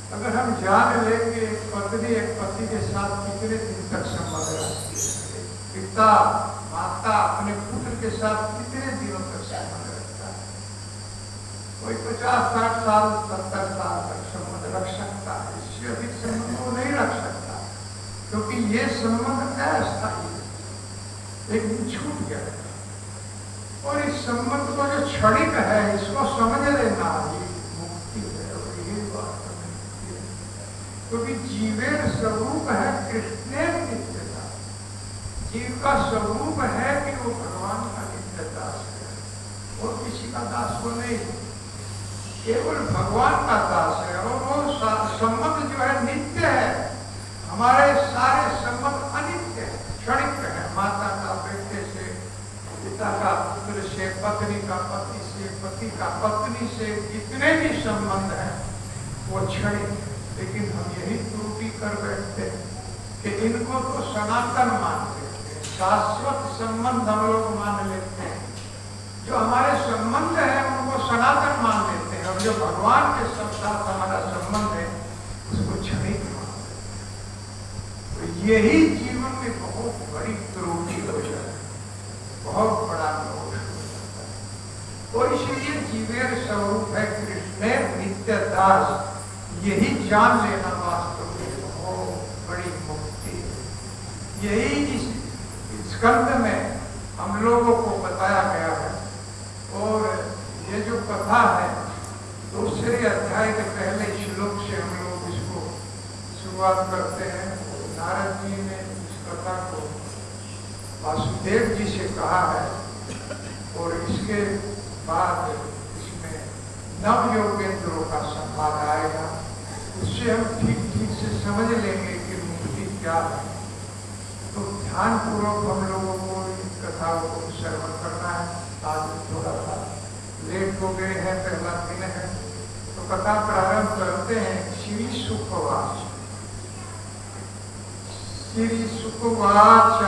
अगर हम जान लेंगे पत्नी एक पति के साथ कितने दिन तक संबंध रखती है, पिता माता अपने पुत्र के साथ कितने दिनों तक संबंध रखता है, कोई 50-60 साल 70 साल तक संबंध रख सकता है, इससे अधिक संबंध वो नहीं रख सकता, क्योंकि ये संबंध अस्थायी है, एक दिन छूट गया है। और इस संबंध को जो क्षणिक है इसको समझ लेना ही मुक्ति है, और यही बात मुक्ति है, क्योंकि जीवेर स्वरूप है कृष्ण नित्यता। जीव का स्वरूप है कि वो भगवान का नित्य दास है, और किसी का दास वो नहीं, केवल भगवान का दास है। और वो संबंध जो है नित्य है, हमारे सारे संबंध अनित्य है, क्षणिक है। माता का बेटे से, पिता का पुत्र से, पत्नी का पति से, पति का पत्नी से, जितने भी संबंध हैं वो क्षणिक है। लेकिन हम यही त्रुटि कर बैठते हैं कि इनको तो सनातन मान लेते हैं, शाश्वत संबंध हम लोग मान लेते हैं। जो हमारे संबंध है उनको सनातन मान लेते हैं, और जो भगवान के साथ हमारा संबंध है उसको क्षणिक मान लेते हैं। तो यही जीवन में बहुत बड़ी त्रुटि हो जाती है, बहुत बड़ा दोष हो जाता है। और इसीलिए जीवेर स्वरूप है कृष्ण नित्य दास, यही जान लेना वास्तव में बहुत बड़ी मुक्ति है। यही इस स्कंद में हम लोगों को बताया गया है। और ये जो कथा है दूसरे अध्याय के पहले श्लोक से हम लोग इसको शुरुआत करते हैं। नारद जी ने इस कथा को वासुदेव जी से कहा है, और इसके बाद इसमें नव योगेंद्रों का संवाद आएगा, उससे हम ठीक ठीक से समझ लेंगे कि मुक्ति क्या है। तो ध्यान पूर्वक हम लोगों को इन कथाओं को श्रवण करना है। आज थोड़ा सा लेट हो गए हैं, पहला दिन है, तो कथा प्रारंभ करते हैं। श्री सुखवाच। श्री सुखवाच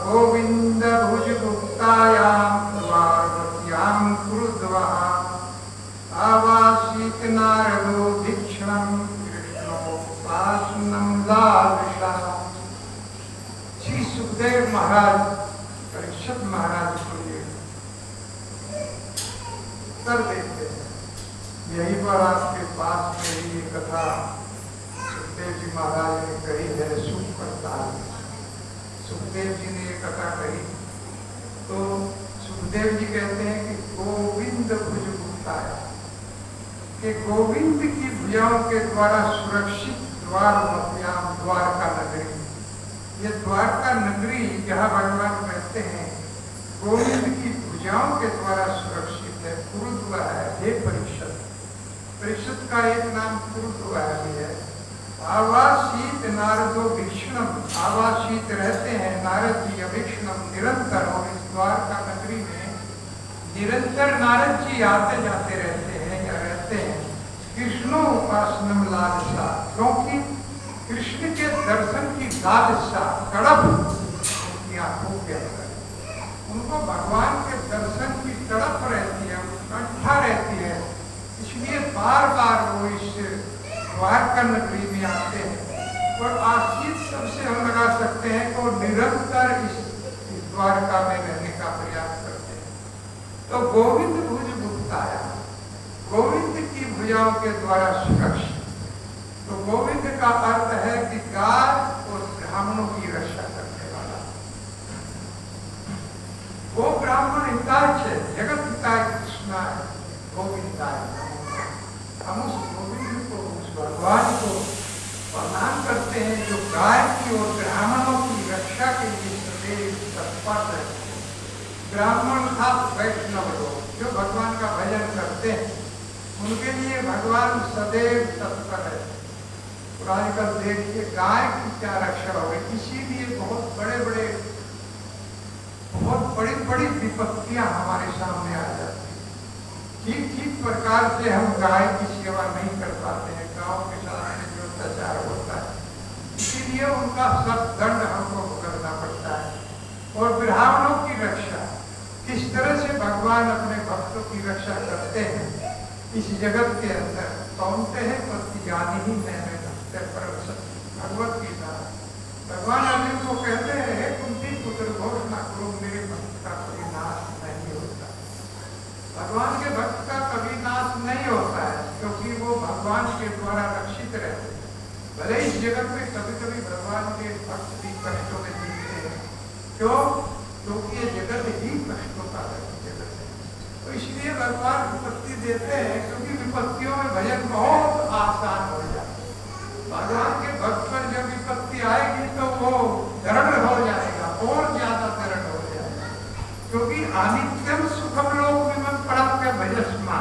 गोविंद भुज गुप्तायाम पार्वत्याम क्रुद्वा आवासीत नारदो दीक्षणं कृष्णोपासनं लालसा। श्री सुखदेव महाराज परीक्षित महाराज को ये कर देते हैं। यही पर आपके पास में ही ये कथा सुखदेव जी महाराज ने कही है। सुख करता है सुखदेव जी ने ये कथा कही, तो सुखदेव जी कहते हैं कि गोविंद भुज गुप्ताया, कि गोविंद की भुजाओं के द्वारा सुरक्षित द्वार मध्याम द्वारका नगरी। ये द्वारका नगरी जहाँ भगवान रहते हैं गोविंद की भुजाओं के द्वारा सुरक्षित है। कुरुद्वा है, हे परीक्षित। परीक्षित का एक नाम कुरुद्वा भी है। आवासीत नारदो वीक्षणम, आवासीत रहते हैं नारद जी अवीक्षणम निरंतर। और इस द्वारका नगरी में निरंतर नारद जी आते जाते रहते हैं या रहते हैं। कृष्णो उपासनम लालसा, क्योंकि कृष्ण के दर्शन की लालसा तड़प उनकी आंखों के अंदर, उनको भगवान के दर्शन की तड़प रहती है, उत्कंठा रहती है। इसलिए बार बार वो इस द्वारका नगरी में आते हैं। और आशीष सबसे हम लगा सकते हैं कि वो निरंतर इस द्वारका में रहने का प्रयास करते हैं। तो गोविंद भुज गुप्ताया, गोविंद की भुजाओं के द्वारा सुरक्षित। तो गोविंद का अर्थ है कि गाय और ब्राह्मणों की रक्षा करने वाला। वो ब्राह्मण हिताय है, जगत हिताय कृष्णा गोविंदाय। हम उस गोविंद को, उस भगवान को प्रणाम करते हैं जो गाय की और ब्राह्मणों की रक्षा के लिए सदैव तत्पर रहते हैं। ब्राह्मण था वैष्णव लोग जो भगवान का भजन करते हैं, उनके लिए भगवान सदैव तत्पर है। और आजकल देखिए गाय की क्या रक्षा हो गई, इसीलिए बहुत बड़ी विपत्तियां हमारे सामने आ जाती है। ठीक प्रकार से हम गाय की सेवा नहीं कर पाते हैं। गाँव के सामने जो अत्याचार होता है, इसीलिए उनका सब दंड हमको भुगतना पड़ता है। और ब्राह्मणों की रक्षा, किस तरह से भगवान अपने भक्तों की रक्षा करते हैं इस जगत के अंदर, कौनते है पति जानी ही मैंने भगवत गीता। भगवान अर्जुन को कहते हैं कुंती पुत्र घोषणा करो मेरे भक्त का कभी नाश नहीं होता। भगवान के भक्त का कभी नाश नहीं होता है क्योंकि वो भगवान के द्वारा रक्षित रहते हैं। भले इस जगत में कभी कभी भगवान के भक्त भी कष्टों में जीते हैं। क्यों? क्योंकि ये जगत ही कष्टों का जगत है। तो इसलिए भगवान विपत्ति देते हैं क्योंकि विपत्तियों में भजन बहुत आसान हो जाता है। भगवान के भक्त पर जब विपत्ति आएगी तो वो दृढ़ हो जाएगा और ज्यादा दृढ़ हो जाएगा। क्योंकि अनित्यम सुखम लोक विमन प्राप्य भजस्मा,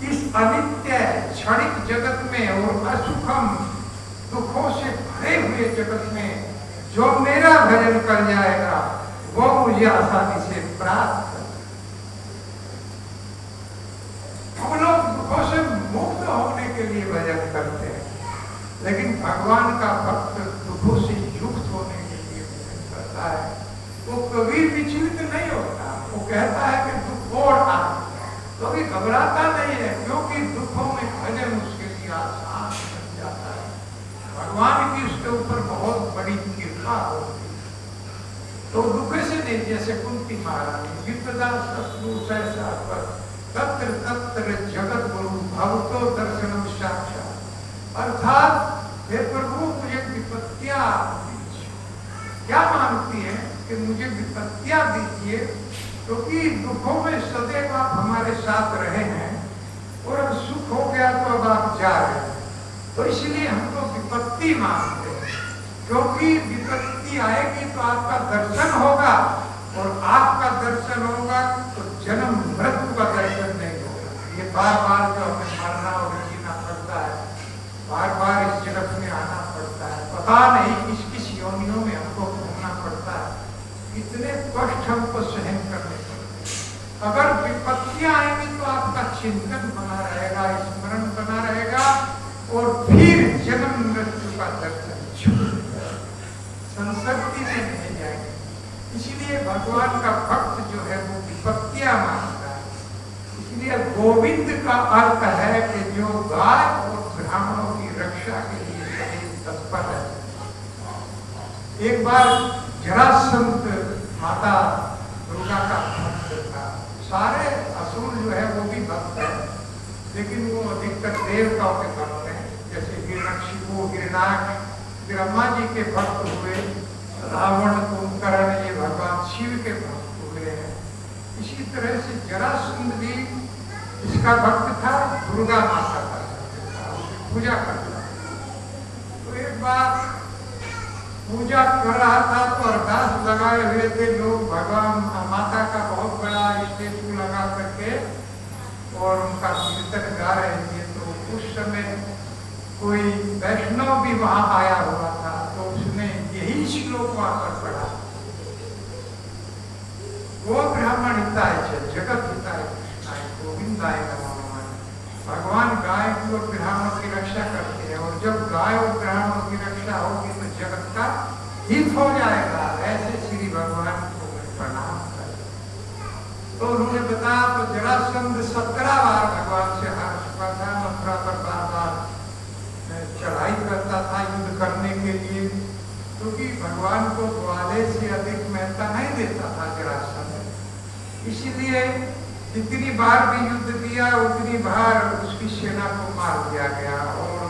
इस अनित्य क्षणिक जगत में और असुखम दुखों से भरे हुए जगत में जो मेरा भजन कर जाएगा वो मुझे आसानी से प्राप्त कर। हम लोग दुखों से मुक्त होने के लिए भजन करते हैं, लेकिन भगवान का भक्त दुखों से युक्त होने के लिए भजन करता है। वो कभी विचलित नहीं होता। वो कहता है कि दुख और आ, तो अभी घबराता नहीं है क्योंकि दुखों में भजन उसके लिए आसान बन जाता है। भगवान की उसके ऊपर बहुत बड़ी कृपा होती है। तो दुख से नहीं, जैसे कुंती महारानी विपदा शत्रु सहसा पर तत्र तत्र जगत गुरु भक्तो दर्शनम साक्षात। अर्थात हे प्रभु मुझे विपत्तियां दीजिए। क्या मांगती है कि मुझे विपत्तियां दीजिए क्योंकि दुखों में सदैव आप हमारे साथ रहे हैं और अब सुख हो गया तो अब आप जा रहे हैं। तो इसलिए हमको विपत्ति मांगते हैं क्योंकि विपत्ति आएगी तो आपका दर्शन होगा और आपका दर्शन होगा तो जन्म मृत्यु का दर्शन नहीं होगा। ये बार बार जो हमें मरना और जीना पड़ता है, बार बार इस जगत में आना पड़ता है, पता नहीं किस किस योनियों में हमको घूमना पड़ता है, इतने कष्ट हमको सहन करने पड़ते हैं। अगर विपत्तियां आएंगी तो आपका चिंतन बना रहेगा, स्मरण बना रहेगा और फिर जन्म मृत्यु का दर्शन संसक्ति में नहीं जाएंगे। इसलिए भगवान का भक्त जो है वो विपत्तियां मानता है। इसलिए गोविंद का अर्थ है कि जो गाय और ब्राह्मणों की रक्षा के लिए सदैव तत्पर है। एक बार जरासंध माता दुर्गा का भक्त था। सारे असुर जो है वो भी भक्त है, लेकिन वो अधिकतर देवताओं के भक्त हैं। जैसे हिरण्यकशिपु, हिरण्याक्ष ब्रह्मा जी के भक्त हुए, रावण, कुंभकर्ण ये भगवान शिव के भक्त हुए हैं। इसी तरह से जरासंध भी इसका भक्त था, दुर्गा माता का पूजा करता। तो एक बार पूजा कर रहा था तो अरदास लगाए हुए थे लोग, भगवान माता का बहुत बड़ा स्टेचू लगा करके और उनका कीर्तन गा रहे थे। तो उस समय कोई वैष्णव भी वहां आया हुआ था, तो उसने यही श्लोक वहां पर पढ़ा, वो ब्राह्मण हिताय जगत हिताय कृष्णाय गोविंदाय नमः। भगवान गाय की और ब्राह्मणों की रक्षा करते हैं और जब गाय और ब्राह्मणों की रक्षा होगी तो जगत का हित हो जाएगा। ऐसे श्री भगवान को प्रणाम करें। तो उन्होंने बताया तो जरासंध 17 बार भगवान से हार चुका था, मथुरा पर बार बार चढ़ाई करता था युद्ध करने के लिए, क्योंकि भगवान को ग्वाले से अधिक महत्ता नहीं देता था जरासंध। इसीलिए जितनी बार भी युद्ध किया उतनी बार उसकी सेना को मार दिया गया और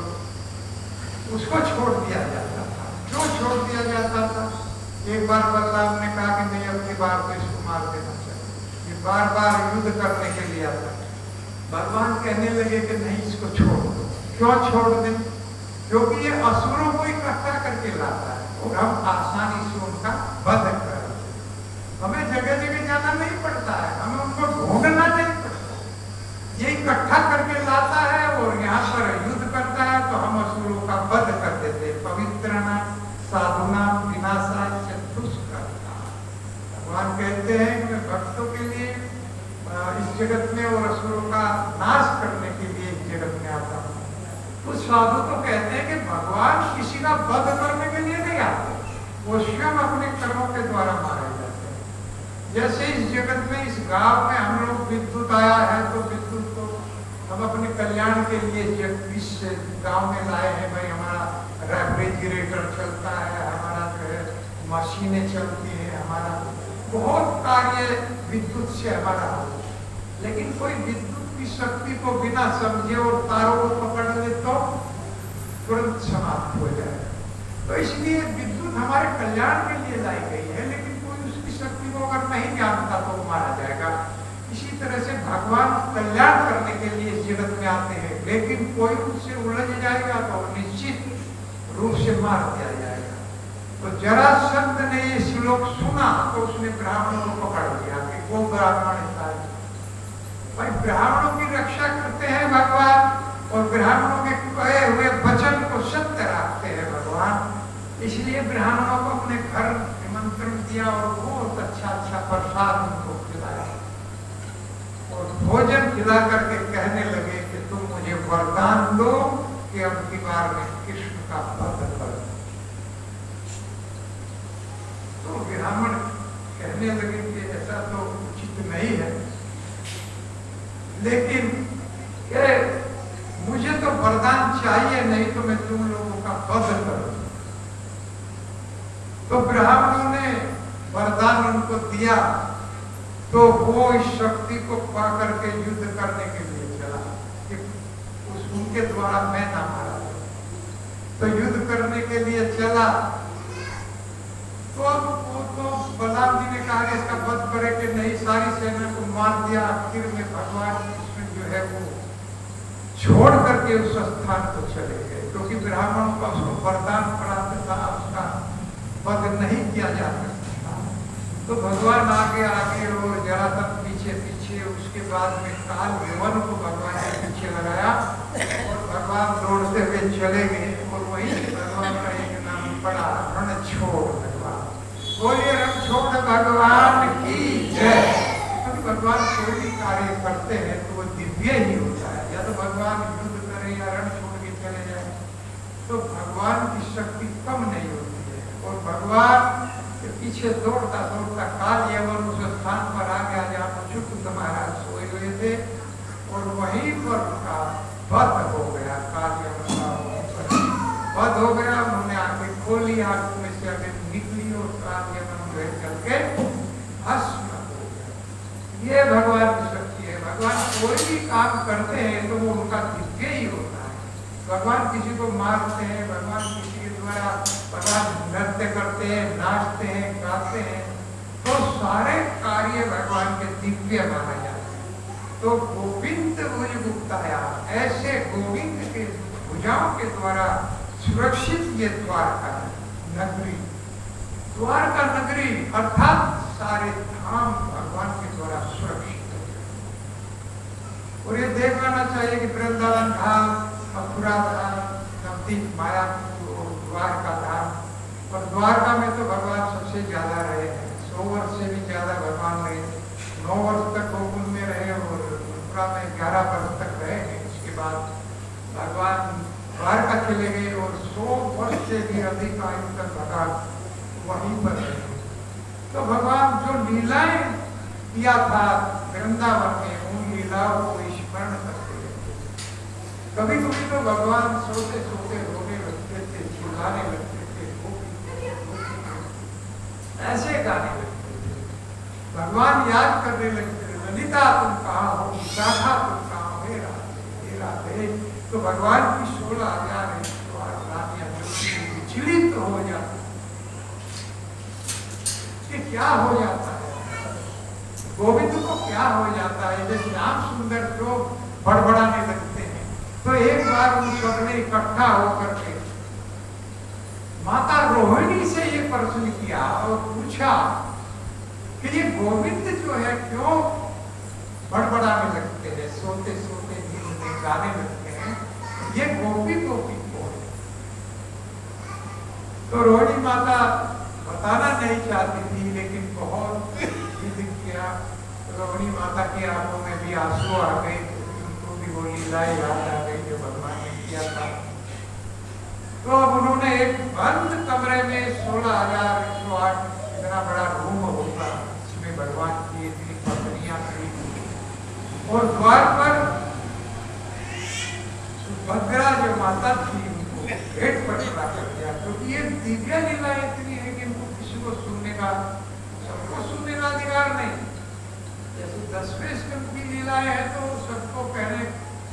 उसको छोड़ दिया जाता था। क्यों छोड़ दिया जाता था? एक बार बलराम ने कहा कि नहीं, अपनी बार तो इसको मार देना चाहिए, ये बार बार युद्ध करने के लिए आता है। भगवान कहने लगे कि नहीं, इसको छोड़ दो। क्यों छोड़ दें? क्योंकि ये असुरों को इकट्ठा करके लाता है और हम आसानी से उनका वध कर, हमें जगह जगह जाना नहीं पड़ता है, हमें उनको ढूंढना नहीं पड़ता। ये इकट्ठा करके लाता है और यहाँ पर युद्ध करता है तो हम असुरों का वध कर देते। पवित्रना साधुना विनाशा चतुष्कर्ता। भगवान कहते हैं कि मैं भक्तों के लिए इस जगत में और असुरों का नाश करने के लिए इस जगत में आता हूँ। तो साधु तो कहते हैं कि भगवान किसी का वध करने के लिए नहीं आते, वो स्वयं अपने कर्मों के द्वारा मारे जाते हैं। जैसे इस जगत में, इस गांव में हम लोग विद्युत आया है तो विद्युत को हम अपने कल्याण के लिए इस गांव में लाए हैं, भाई हमारा रेफ्रिजरेटर चलता है, हमारा जो है मशीनें चलती हैं, हमारा बहुत कार्य विद्युत से हमारा हो, लेकिन कोई विद्युत की शक्ति को बिना समझे और तारों को पकड़ ले तो तुरंत समाप्त हो जाए। तो इसलिए विद्युत हमारे कल्याण के लिए लाई गई है, लेकिन कोई उसकी शक्ति को अगर नहीं जानता तो वो मारा जाएगा। इसी तरह से भगवान कल्याण करने के लिए इस जगत में आते हैं, लेकिन कोई उससे उलझ जाएगा तो निश्चित रूप से मार दिया जाएगा। तो जरासंध ने ये श्लोक सुना तो उसने ब्राह्मणों को पकड़ लिया कि वो ब्राह्मण भाई ब्राह्मणों की रक्षा करते हैं भगवान, और ब्राह्मणों के कहे हुए वचन को सत्य रखते हैं भगवान। इसलिए ब्राह्मणों को अपने घर निमंत्रण दिया और बहुत अच्छा अच्छा प्रसाद उनको खिलाया, और भोजन खिला करके कहने लगे कि तुम मुझे वरदान दो कि अब की बार में कृष्ण का वध करो। तो ब्राह्मण कहने लगे कि ऐसा तो उचित नहीं है, लेकिन मुझे तो वरदान चाहिए, नहीं तो मैं तुम लोगों का वध करूं। तो ब्राह्मणों ने वरदान उनको दिया, तो वो इस शक्ति को पा करके युद्ध करने के लिए चला कि उनके द्वारा मैं ना मारा जाए। तो युद्ध करने के लिए चला, तो वो तो बलराम जी ने कहा कि इसका वध करे कि नहीं, सारी सेना को मार दिया। आखिर में भगवान कृष्ण जो है वो छोड़ करके उस स्थान को चले गए, क्योंकि ब्राह्मणों का उसको वरदान प्राप्त था, उसका वध नहीं किया जा सकता। तो भगवान आगे आगे और जरासंध पीछे पीछे, उसके बाद में काल वन को भगवान के पीछे लगाया और भगवान दौड़ते हुए चले गए। और वही भगवान का एक नाम पड़ा रणछोड़ भगवान। बोलिए रणछोड़ भगवान की जय। भगवान कोई भी कार्य करते हैं तो वो दिव्य ही होता है, या तो भगवान युद्ध करे या रण छोड़ के चले जाए, तो भगवान की शक्ति कम नहीं होती है। और भगवान के पीछे दौड़ता दौड़ता काल यवन उस स्थान पर आ गया जहाँ अच्युत महाराज सोए हुए थे, और वहीं पर उनका वध हो गया। काल यवन का वध हो गया, उन्होंने आंखें खोली, आंखों में से आगे निकली और काल यवन जो है चल के भस्म। ये भगवान की शक्ति है। भगवान कोई भी काम करते हैं तो वो उनका दिव्य ही होता है। भगवान किसी को मारते हैं, भगवान किसी के द्वारा भगवान नृत्य करते हैं, नाचते हैं, गाते हैं, तो सारे कार्य भगवान के दिव्य माना जाते हैं। तो गोविंद भुज गुप्ताया, ऐसे गोविंद के भुजाओं के द्वारा सुरक्षित ये द्वारका नगरी, द्वारका नगरी अर्थात सारे धाम भगवान के द्वारा सुरक्षित है। और ये देख लेना चाहिए कि वृंदावन धाम, मथुरा धाम, नवदीप, मायापुर और द्वारका धाम, और द्वारका में तो भगवान सबसे ज्यादा रहे हैं। 100 वर्ष से भी ज्यादा भगवान रहे, 9 वर्ष तक गोकुल में रहे और मथुरा में 11 वर्ष तक रहे हैं। उसके बाद भगवान द्वारका चले गए और 100 वर्ष से भी अधिक आयु तक भगवान वहीं पर रहे। तो भगवान जो लीलाएं किया था वृंदावन में, उन लीलाओं को स्मरण करते रहते। कभी कभी तो भगवान सोते सोते रोने लगते थे, चिल्लाने लगते थे, ऐसे गाने लगते थे। भगवान याद करने लगते थे, ललिता तुम कहाँ हो, विशाखा तुम कहाँ हो, हे राधे। तो भगवान की 16,000 रानियां विचलित हो जाती। क्या हो जाता है गोविंद को, क्या हो जाता है, जैसे श्याम सुंदर जो बड़बड़ाने लगते हैं। तो एक बार उन सबने इकट्ठा होकर के माता रोहिणी से ये प्रश्न किया और पूछा कि ये गोविंद जो है क्यों बड़बड़ाने लगते हैं, सोते सोते नींद में गाने लगते हैं, ये गोपी गोपी को है। तो रोहिणी माता बताना नहीं चाहती थी, लेकिन बहुत जिद किया। रोहिणी माता की आंखों में भी आंसू आ गए, उनको भी वो लीलाएं याद आ गई जो भगवान ने किया था। तो अब उन्होंने एक बंद कमरे में 16,108 इतना बड़ा रूम होगा, इसमें भगवान की इतनी पत्नियां थी, और द्वार पर माता थी उनको भेंट पर खड़ा कर दिया, क्योंकि ये दिव्य लीला इतनी है कि इनको किसी को सुनने का, सबको सुनने का अधिकार नहीं। जैसे 10वें स्कंद की लीलाएं है तो सबको कहने,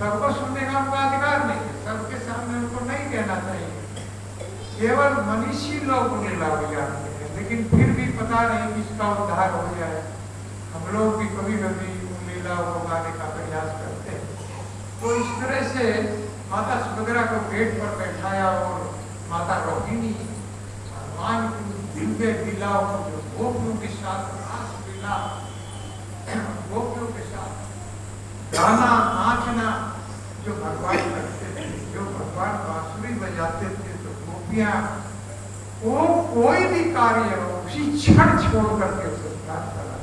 सबको सुनने का उनका अधिकार नहीं है, सबके सामने उनको नहीं कहना चाहिए। केवल मनीषी लोग लीला हो जाते हैं, लेकिन फिर भी पता नहीं किसका उद्धार हो जाए। हम लोग भी कभी कभी उन लीलाओं को गाने का प्रयास करते हैं। तो इस तरह से माता सुभद्रा को पेट पर बैठाया और माता रोहिणी भगवान की दिव्य लीलाओं को, जो गोपियों के साथ रास लीला, गोपियों के साथ गाना नाचना जो भगवान करते थे, जो भगवान बांसुरी बजाते थे, तो गोपियां वो कोई भी कार्य हो उसी क्षण छोड़ करके उसे प्राप्त करा,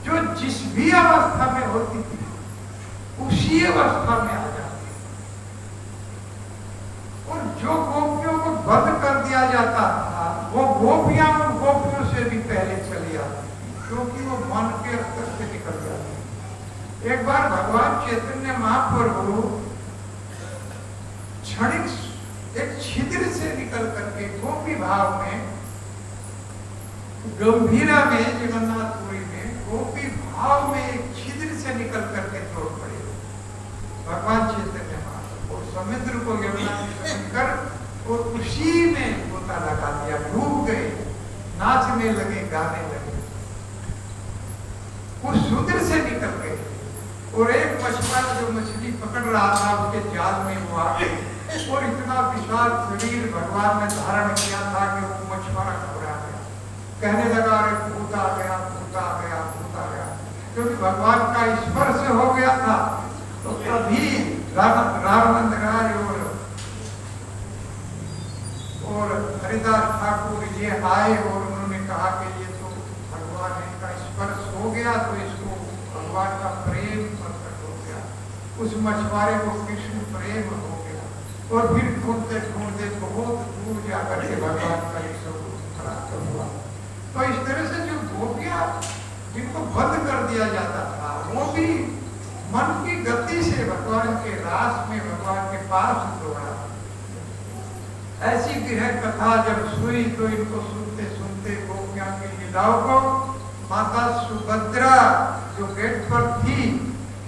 जो जिस भी अवस्था में होती थी उसी अवस्था में आ जाती। और जो गोपियों को बंद कर दिया जाता था, वो गोपियां उन गोपियों से भी पहले चली आती थी, क्योंकि वो मन के स्तर से निकल जाती थी। एक बार भगवान चैतन्य महाप्रभु क्षणिक एक छिद्र से निकल करके गोपी भाव में, गंभीरा में, जगन्नाथपुरी में गोपी भाव में एक छिद्र से निकल करके तोड़ पड़े भगवान चैतन्य महाप्रभु, और समुद्र को यमुना में समझकर और उसी में गोता लगा दिया, डूब गए, नाचने लगे, गाने लगे, उस समुद्र से निकल गए। और एक मछुआरा जो मछली पकड़ रहा था उसके जाल में वो आ गए, और इतना विशाल शरीर भगवान ने धारण किया था कि वो मछुआरा घबरा गया, कहने लगा अरे भूत आ गया, भूत आ गया, भूत आ गया, क्योंकि भगवान का स्पर्श हो गया था। तो तभी रामानंद राय और हरिदास ठाकुर ये आए और उन्होंने कहा कि ये तो भगवान का स्पर्श हो गया, तो इसको भगवान का प्रेम प्रकट हो गया, उस मछुआरे को कृष्ण प्रेम हो गया। और फिर ढूंढते ढूंढते बहुत दूर जाकर के भगवान का स्वरूप प्राप्त हुआ। तो इस तरह से जो गोपियां जिनको बंद कर दिया जाता था, वो भी मन की गति से भगवान के रास में, भगवान के पास दौड़ा। ऐसी गृह कथा जब सुनी तो इनको सुनते सुनते गोपियां की लीलाओं को माता सुभद्रा जो गेट पर थी,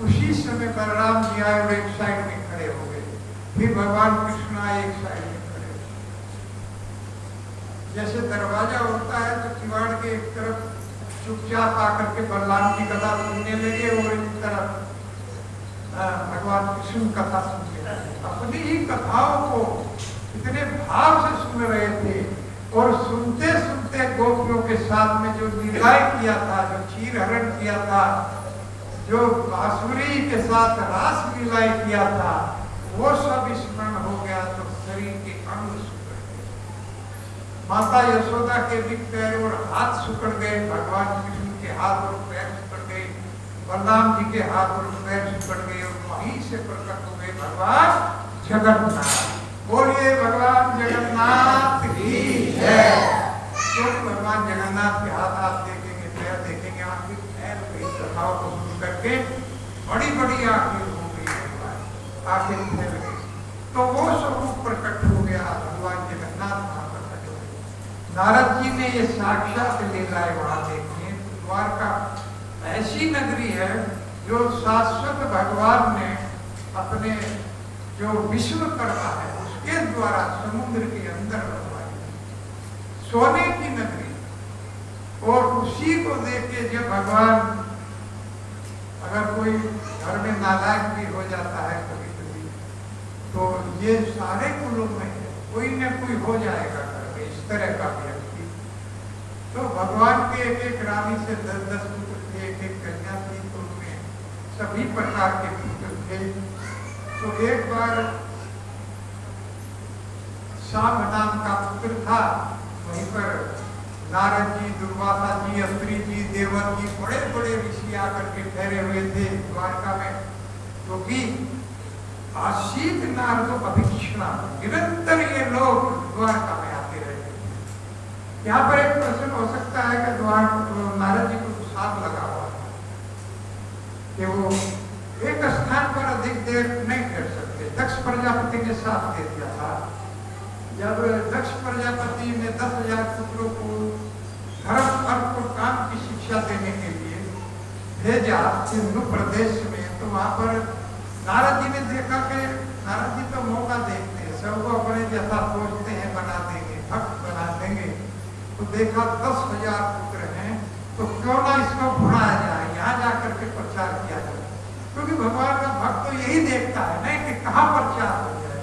उसी समय बलराम जी आए और एक साइड में खड़े हो गए, फिर भगवान कृष्ण आए एक साइड में खड़े हो। जैसे दरवाजा होता है तो किवाड़ के एक तरफ चुपचाप आकर के बलराम की कथा सुनने लगे और एक तरफ भगवान कृष्ण कथा सुनते रहे। अपनी ही कथाओं को इतने भाव से सुन रहे थे, और सुनते सुनते गोपियों के साथ में जो लीलाएं किया था, जो चीर हरण किया था, जो बांसुरी के साथ रास लीलाएं किया था, वो सब स्मरण हो गया। तो शरीर के अंग सिकुड़ गए, माता यशोदा के भी पैर और हाथ सिकुड़ गए, भगवान कृष्ण के हाथ और पैर सिकुड़ गए, बलराम जी के हाथ और पैर सिकुड़ गए, और वहीं से प्रकट हो गए भगवान जगन्नाथ। बोलिए भगवान जगन्नाथ की जय। तो भगवान जगन्नाथ के हाथ आप देखेंगे, पैर देखेंगे, आंखें फैल गई, कथाओं को सुन करके बड़ी बड़ी आंखें हो गई, आंखें फैल गई, तो वो स्वरूप प्रकट हो गया, भगवान जगन्नाथ वहां प्रकट हो गए। नारद जी ने ये साक्षात लीलाएं वहां देखी। द्वारका ऐसी नगरी है जो शाश्वत भगवान ने अपने जो विश्वकर्मा है उसके द्वारा समुद्र के अंदर बनवाई, सोने की नगरी। और उसी को देख के जब भगवान, अगर कोई घर में नालायक भी हो जाता है कभी कभी, तो ये सारे कुलों में है, कोई न कोई हो जाएगा घर में इस तरह का व्यक्ति। तो भगवान के एक एक रानी से 10-10 पुत्र थे, एक एक कन्या थी, तो उनमें सभी प्रकार के पुत्र थे। तो एक बार शाम नाम का पुत्र था, वहीं पर नारद जी, दुर्वासा जी, अत्रि जी, देवत जी, बड़े बड़े ऋषि आकर के ठहरे हुए थे द्वारका में, क्योंकि आशीत नारद अभिक्षणा, निरंतर ये लोग द्वारका में आते रहते थे। यहाँ पर एक प्रश्न हो सकता है कि नारद जी को साथ लगा हुआ था कि वो एक स्थान पर अधिक देर नहीं ठहर सकते। दक्ष प्रजापति ने साथ दे दिया था। जब दक्ष प्रजापति ने 10,000 पुत्रों को धर्म, अर्थ और काम की शिक्षा देने के लिए भेजा सिंधु प्रदेश में, तो वहां पर नारद जी ने देखा कि नारद जी तो मौका देखते हैं, सबको अपने जैसा सोचते हैं बना देंगे, भक्त बना देंगे। तो देखा 10,000 पुत्र हैं, तो क्यों ना इसको भुनाया जाए, यहाँ जाकर के प्रचार किया जाए। क्योंकि भगवान का भक्त तो यही देखता है नहीं कि कहाँ प्रचार हो जाए,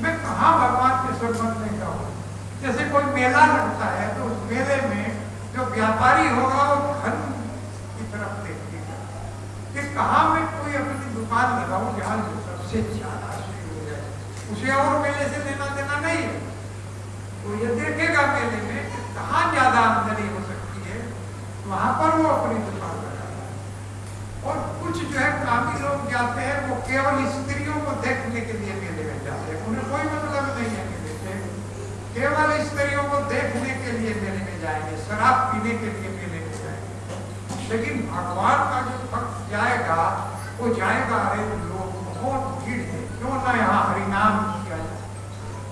मैं कहाँ भगवान के संबंध में कहूँ। जैसे कोई मेला लगता है तो उस मेले में जो व्यापारी होगा वो धन की तरफ देखेगा कि कहाँ मैं कोई अपनी दुकान लगाऊं जहाँ सबसे ज्यादा हो जाए, उसे और मेले से लेना देना नहीं है। तो ये देखेगा मेले में कि कहाँ ज्यादा आमदनी हो सकती है, वहां पर वो अपनी दुकान लगाएगा। और कुछ जो है कामी लोग जाते हैं, वो केवल स्त्रियों को देखने के लिए मेले में जाते हैं, उन्हें कोई मतलब नहीं है मेले से, केवल स्त्रियों को देखने के लिए मेले में जाएंगे, शराब पीने के लिए मेले में जाएंगे। लेकिन भगवान का जो भक्त जाएगा वो जाएगा, अरे लोग बहुत भीड़ है, क्यों ना यहाँ हरिनाम किया जाए,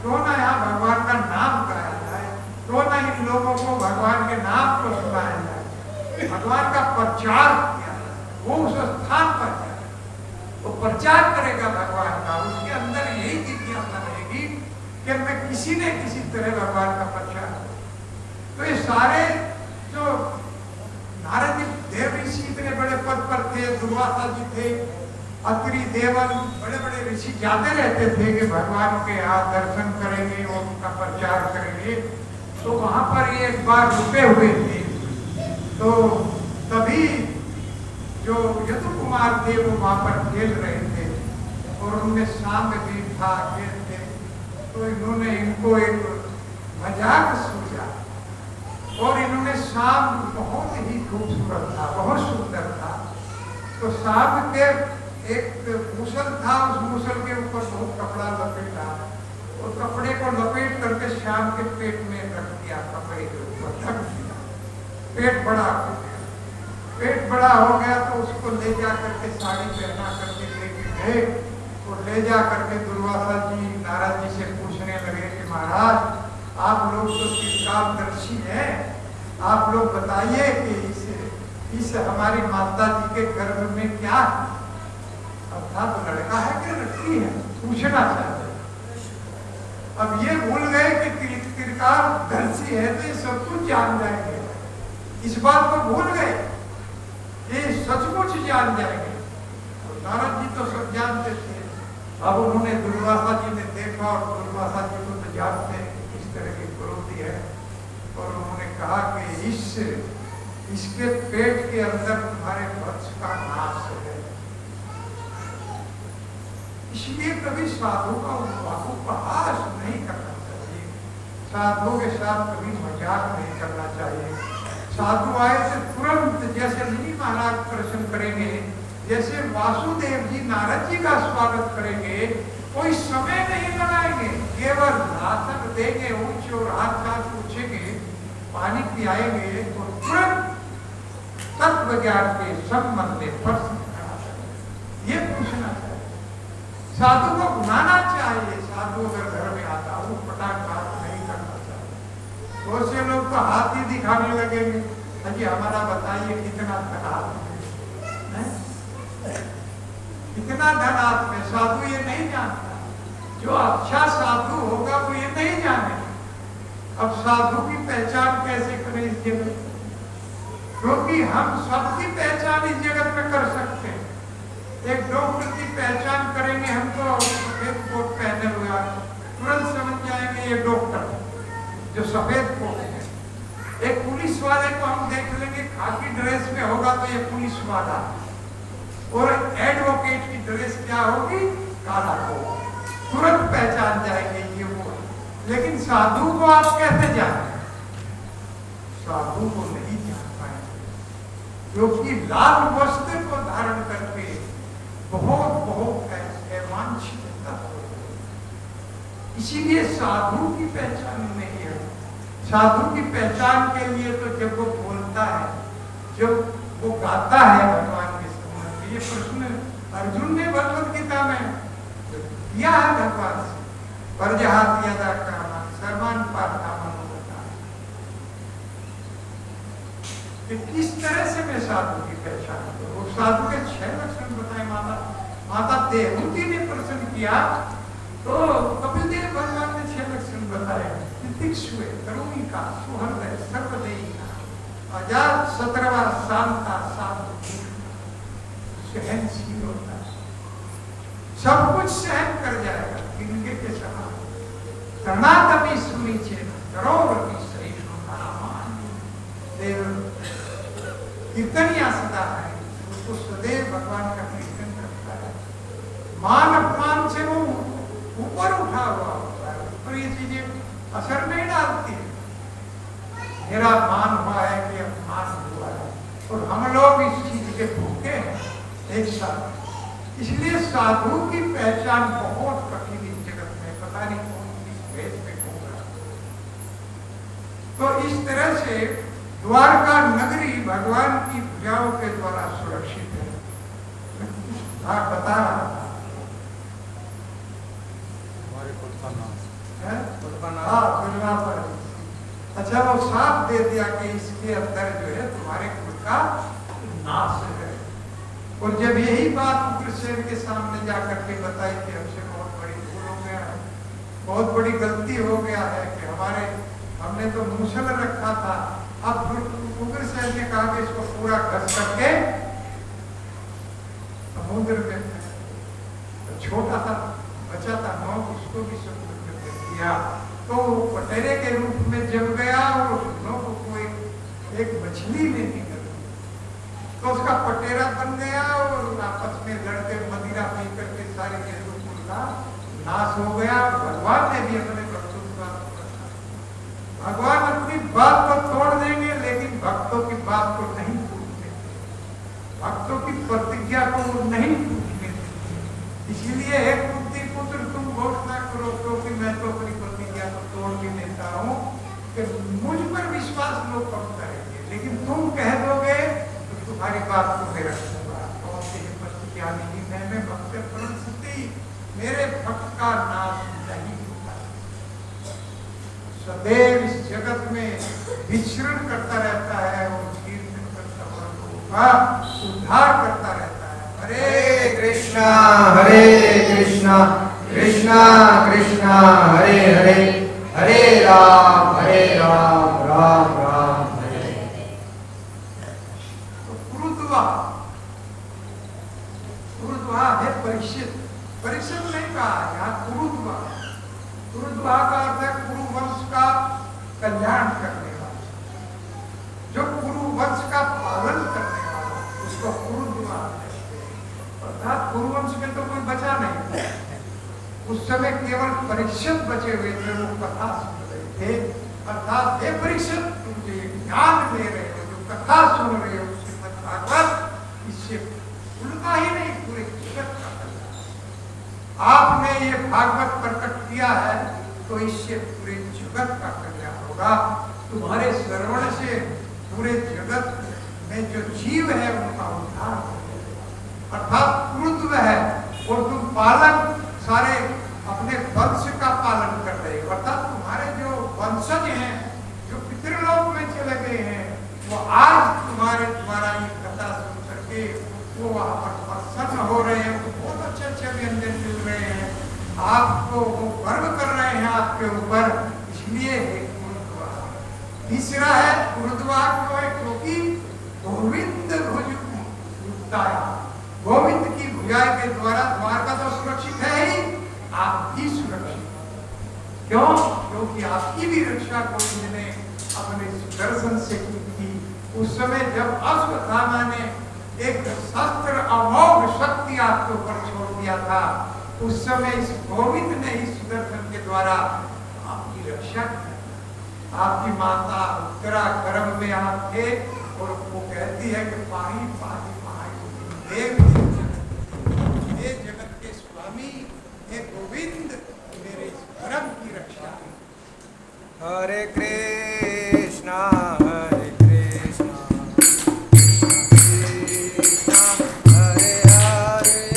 क्यों ना यहाँ भगवान का नाम गाया जाए, क्यों ना इन लोगों को भगवान के नाम को सुनाया जाए, भगवान का प्रचार किया जाए। वो उस स्थान पर जाए, वो प्रचार करेगा भगवान का, उसके अंदर यही जिज्ञासा रहेगी कि मैं किसी न किसी तरह भगवान का प्रचार करूं। तो ये सारे जो नारद जी देव ऋषि इतने बड़े पद पर थे, दुर्वासा जी थे, अत्रि देवन, बड़े बड़े ऋषि जाते रहते थे कि भगवान के यहाँ दर्शन करेंगे और उनका प्रचार करेंगे। तो वहां पर ये एक बार रुके हुए थे, तो तभी जो यदु कुमार थे वो वहां पर खेल रहे थे और उनमें सांप भी था, खेलते। तो इन्होंने इनको एक मजाक सूझा और इन्होंने सांप बहुत ही खूबसूरत था, बहुत सुंदर था। तो सांप के एक मुसल था, उस मुसल के ऊपर बहुत कपड़ा लपेटा और कपड़े को लपेट करके श्याम के पेट में रख दिया, कपड़े के ऊपर ढक दिया। पेट बड़ा हो गया, पेट बड़ा हो गया तो उसको ले जा करके साड़ी पहना करके लेके गए और ले जा करके दुर्वासा जी नारद जी से पूछने लगे कि महाराज आप लोग तो त्रिकालदर्शी हैं, आप लोग बताइए कि इस हमारी माता जी के गर्भ में क्या है, अर्थात लड़का है कि लड़की है, पूछना चाहते। अब ये भूल गए कि त्रिकालदर्शी है तो ये सब कुछ जान जाएंगे, इस बात को भूल गए, ये सचमुच जान जाएंगे। तो नारद जी तो सब जानते थे। अब उन्होंने दुर्वासा जी ने देखा और दुर्वासा जी को तो जानते हैं किस तरह की क्रोधी है, और उन्होंने कहा कि इसके पेट के अंदर तुम्हारे वंश का नाश है, इसलिए कभी साधु का उपहास नहीं करना चाहिए, साधुओं के साथ कभी मजाक नहीं करना चाहिए। साधु आए तो तुरंत, जैसे मुनि महाराज प्रश्न करेंगे, जैसे वासुदेव जी नारद जी का स्वागत करेंगे, कोई समय नहीं लगाएंगे, केवल आसन देंगे ऊंचे और हाथ हाथ पूछेंगे, पानी पियाएंगे तो तुरंत तत्व ज्ञान के संबंध में प्रश्न ये पूछना चाहिए। साधु को बुलाना चाहिए, साधु अगर घर में आता वो पटाख नहीं करना चाहिए। बहुत से लोग तो हाथ ही दिखाने लगेंगे, अजी हमारा बताइए कितना धन हाथ में, कितना धन हाथ में। साधु ये नहीं जानता, जो अच्छा साधु होगा वो ये नहीं जाने। अब साधु की पहचान कैसे करें इस जगत, क्योंकि हम सबकी पहचान इस जगत में कर सकते हैं। एक डॉक्टर की पहचान करेंगे, हम तो सफेद कोट पहने हुए तुरंत समझ जाएंगे ये डॉक्टर जो सफेद कोट है। एक पुलिस वाले को हम देख लेंगे, खाकी ड्रेस में होगा तो ये पुलिस वाला, और एडवोकेट की ड्रेस क्या होगी, काला कोट, तुरंत पहचान जाएंगे ये वो। लेकिन साधु को आप कैसे जाने, साधु को नहीं जान पाएंगे, क्योंकि लाल वस्त्र को धारण करके बहुत बहुत वांछित तत्व, इसीलिए साधु की पहचान नहीं है। साधु की पहचान के लिए तो जब वो बोलता है, जब वो गाता है भगवान के संबंध में, ये प्रश्न अर्जुन ने भगवद गीता में यह है भगवान से परजहात यदा कामान सर्वान पार्थामन होता है। किस तरह से मैं साधु की पहचान करूं? वो साधु के 6 लक्षण बताए माता देवहूति ने प्रश्न किया तो कपिल देव भगवान ने 6 लक्षण बताए। तितिक्षुए, करुणिका, सुहृदय, सर्वदेहिका, अजात, सत्रवा, शांता, साधु, सहनशील होता है, सब कुछ सहन कर जाएगा तिनके के समान। कर्णातपि सुनिचेन करोड़पि सहिष्णुता देव कीर्तनिया सदा है, उसको सदैव भगवान का कीर्तन करता है। मान अपमान से वो ऊपर उठा हुआ होता है, पर ये चीजें असर नहीं डालती है। मेरा मान हुआ है कि अपमान हुआ है, और हम लोग इस चीज के भूखे हैं एक साथ। इसलिए साधु की पहचान बहुत कठिन इस जगत में, पता नहीं कौन किस भेद में होगा। तो इस तरह से द्वारका नगरी भगवान की भुजाओं के द्वारा सुरक्षित है। बता रहा था अच्छा, वो साफ दे दिया कि इसके अंदर जो है तुम्हारे कुल का नाश है। और जब यही बात उग्रसेन के सामने जाकर के बताई कि हमसे बहुत बड़ी भूल हो गया है, बहुत बड़ी गलती हो गया है कि हमने तो मूसल रखा था। अब उग्रसेन ने कहा कि इसको पूरा घस करके समुद्र में, तो छोटा सा बचा था नौ, उसको भी समुद्र में दिया। तो पटेरे के रूप में जम गया और नौ को एक मछली में निकल, तो उसका पटेरा बन गया और आपस में लड़ते मदिरा पी करके सारे के का नाश हो गया। भगवान ने भी अपने भक्तों का, भगवान अपनी बात को तोड़ देंगे लेकिन भक्तों की बात को नहीं टूटने, भक्तों की प्रतिज्ञा को वो नहीं टूटने। इसीलिए हे कुंती पुत्र तुम घोषणा करो, क्योंकि मैं तो अपनी प्रतिज्ञा को तोड़ भी देता हूँ कि मुझ पर विश्वास लोग कम करेंगे, लेकिन तुम कह दोगे तो तुम्हारी बात को मैं रखूंगा। कौन सी प्रतिज्ञा नहीं, मैंने भक्त परमसती, मेरे भक्त का नाश नहीं होता। सदैव इस जगत में विचरण करता रहता है और कीर्तन करता हुआ उद्धार करता रहता है। हरे कृष्णा कृष्णा कृष्णा हरे हरे, हरे राम राम राम हरे। तो कुरुद्वा है परीक्षित, परीक्षित नहीं कहा यहाँ कुरुद्वा। कुरुद्वा का अर्थ है कुरु वंश का कल्याण करने वाला, जो कुरु वंश का पालन करने वाला, उसको कुरुद्वा कहते हैं। अर्थात कुरु वंश में तो कोई बचा नहीं, उस समय केवल परीक्षित बचे हुए थे, वो कथा सुन रहे थे। अर्थात हे परीक्षित, तुम जो ज्ञान ले रहे हो, जो कथा सुन रहे हो श्रीमद् भागवत, इससे उल्टा ही नहीं पूरे जगत का कल्याण। आपने ये भागवत प्रकट किया है तो इससे पूरे जगत का कल्याण होगा। तुम्हारे श्रवण से पूरे जगत में जो जीव है उनका उद्धार होगा। अर्थात कुरुद्व है और तुम पालन सारे अपने वंश का पालन कर रहे हो। अर्थात तुम्हारे जो वंशज हैं, जो पितृलोक में चले गए हैं, वो आज तुम्हारे द्वारा ये कथा सुन करके वो वहां पर प्रसन्न हो रहे हैं, बहुत अच्छे अच्छे व्यंजन मिल रहे हैं, आपको वो गर्व कर रहे हैं आपके ऊपर। इसलिए गुरुद्वा। तीसरा है गुरुद्वा क्यों है? क्योंकि गोविंद भुजाया, गोविंद की भुजा के द्वारा द्वारका तो सुरक्षित है ही, आप भी सुरक्षित। क्यों? क्योंकि आपकी भी रक्षा गोविंद ने अपने सुदर्शन से की थी। उस समय जब अश्वत्थामा ने एक शस्त्र अमोघ शक्ति आपके ऊपर छोड़ दिया था, उस समय इस गोविंद ने इस सुदर्शन के द्वारा आपकी रक्षा की। आपकी माता उत्तरा गर्भ में आप थे और वो कहती है कि पाही पाही पाही देव हे जगत के स्वामी, हे गोविंद, मेरे इस गर्भ की रक्षा। हरे कृष्णा हरे कृष्णा कृष्णा हरे हरे,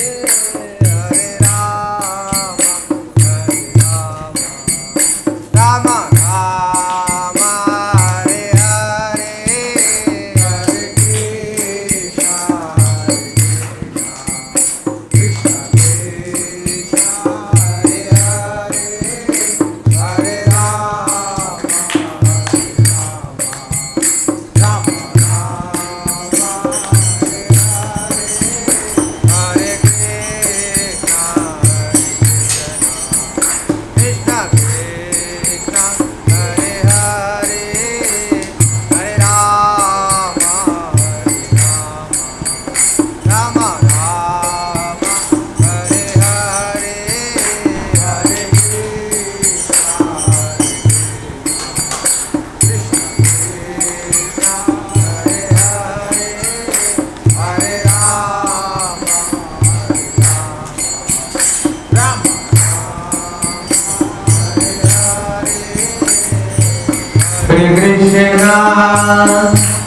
हरे राम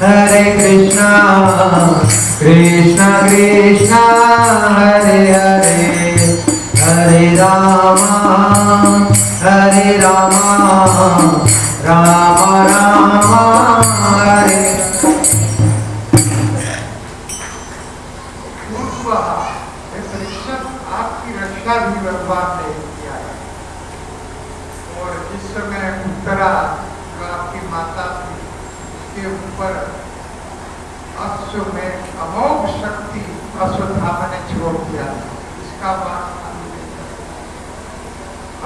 हरे कृष्णा कृष्णा कृष्णा हरे हरे हरे रामा राम राम हरे आपकी रक्षा भी बर्बाद नहीं किया है। और जिस समय उत्तरा जो आपकी माता थी उसके ऊपर अश्व में अमोघ शक्ति अश्वत्थामा ने छोड़ दिया, इसका बात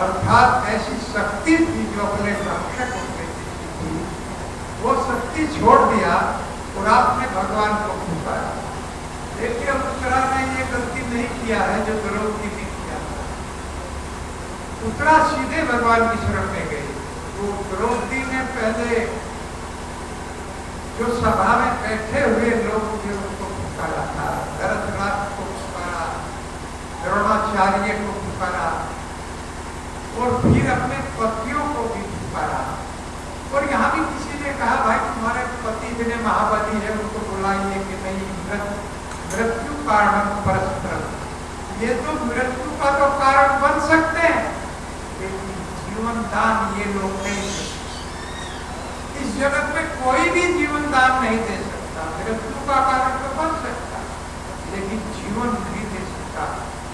अर्थात ऐसी शक्ति थी जो अपने रक्षक होते थी, वो शक्ति छोड़ दिया और आपने भगवान को पुकारा। देखिए उत्तरा ने ये गलती नहीं किया है जो द्रौपदी ने किया। उत्तरा सीधे भगवान की शरण में गई। तो द्रौपदी ने पहले जो सभा में बैठे हुए लोग थे उनको पुकारा था, धरतराज को पुकारा, द्रोणाचार्य को पुकारा और फिर अपने पतियों को भी पुकारा। और यहाँ भी किसी ने कहा भाई तुम्हारे पति इतने महाबली है उनको बुलाइए कि नहीं, मृत्यु कारण परस्पर, ये तो मृत्यु का तो कारण बन सकते हैं लेकिन जीवन दान ये लोग नहीं दे सकते। इस जगत में कोई भी जीवन दान नहीं दे सकता। मृत्यु का कारण तो बन सकता लेकिन जीवन नहीं दे सकता।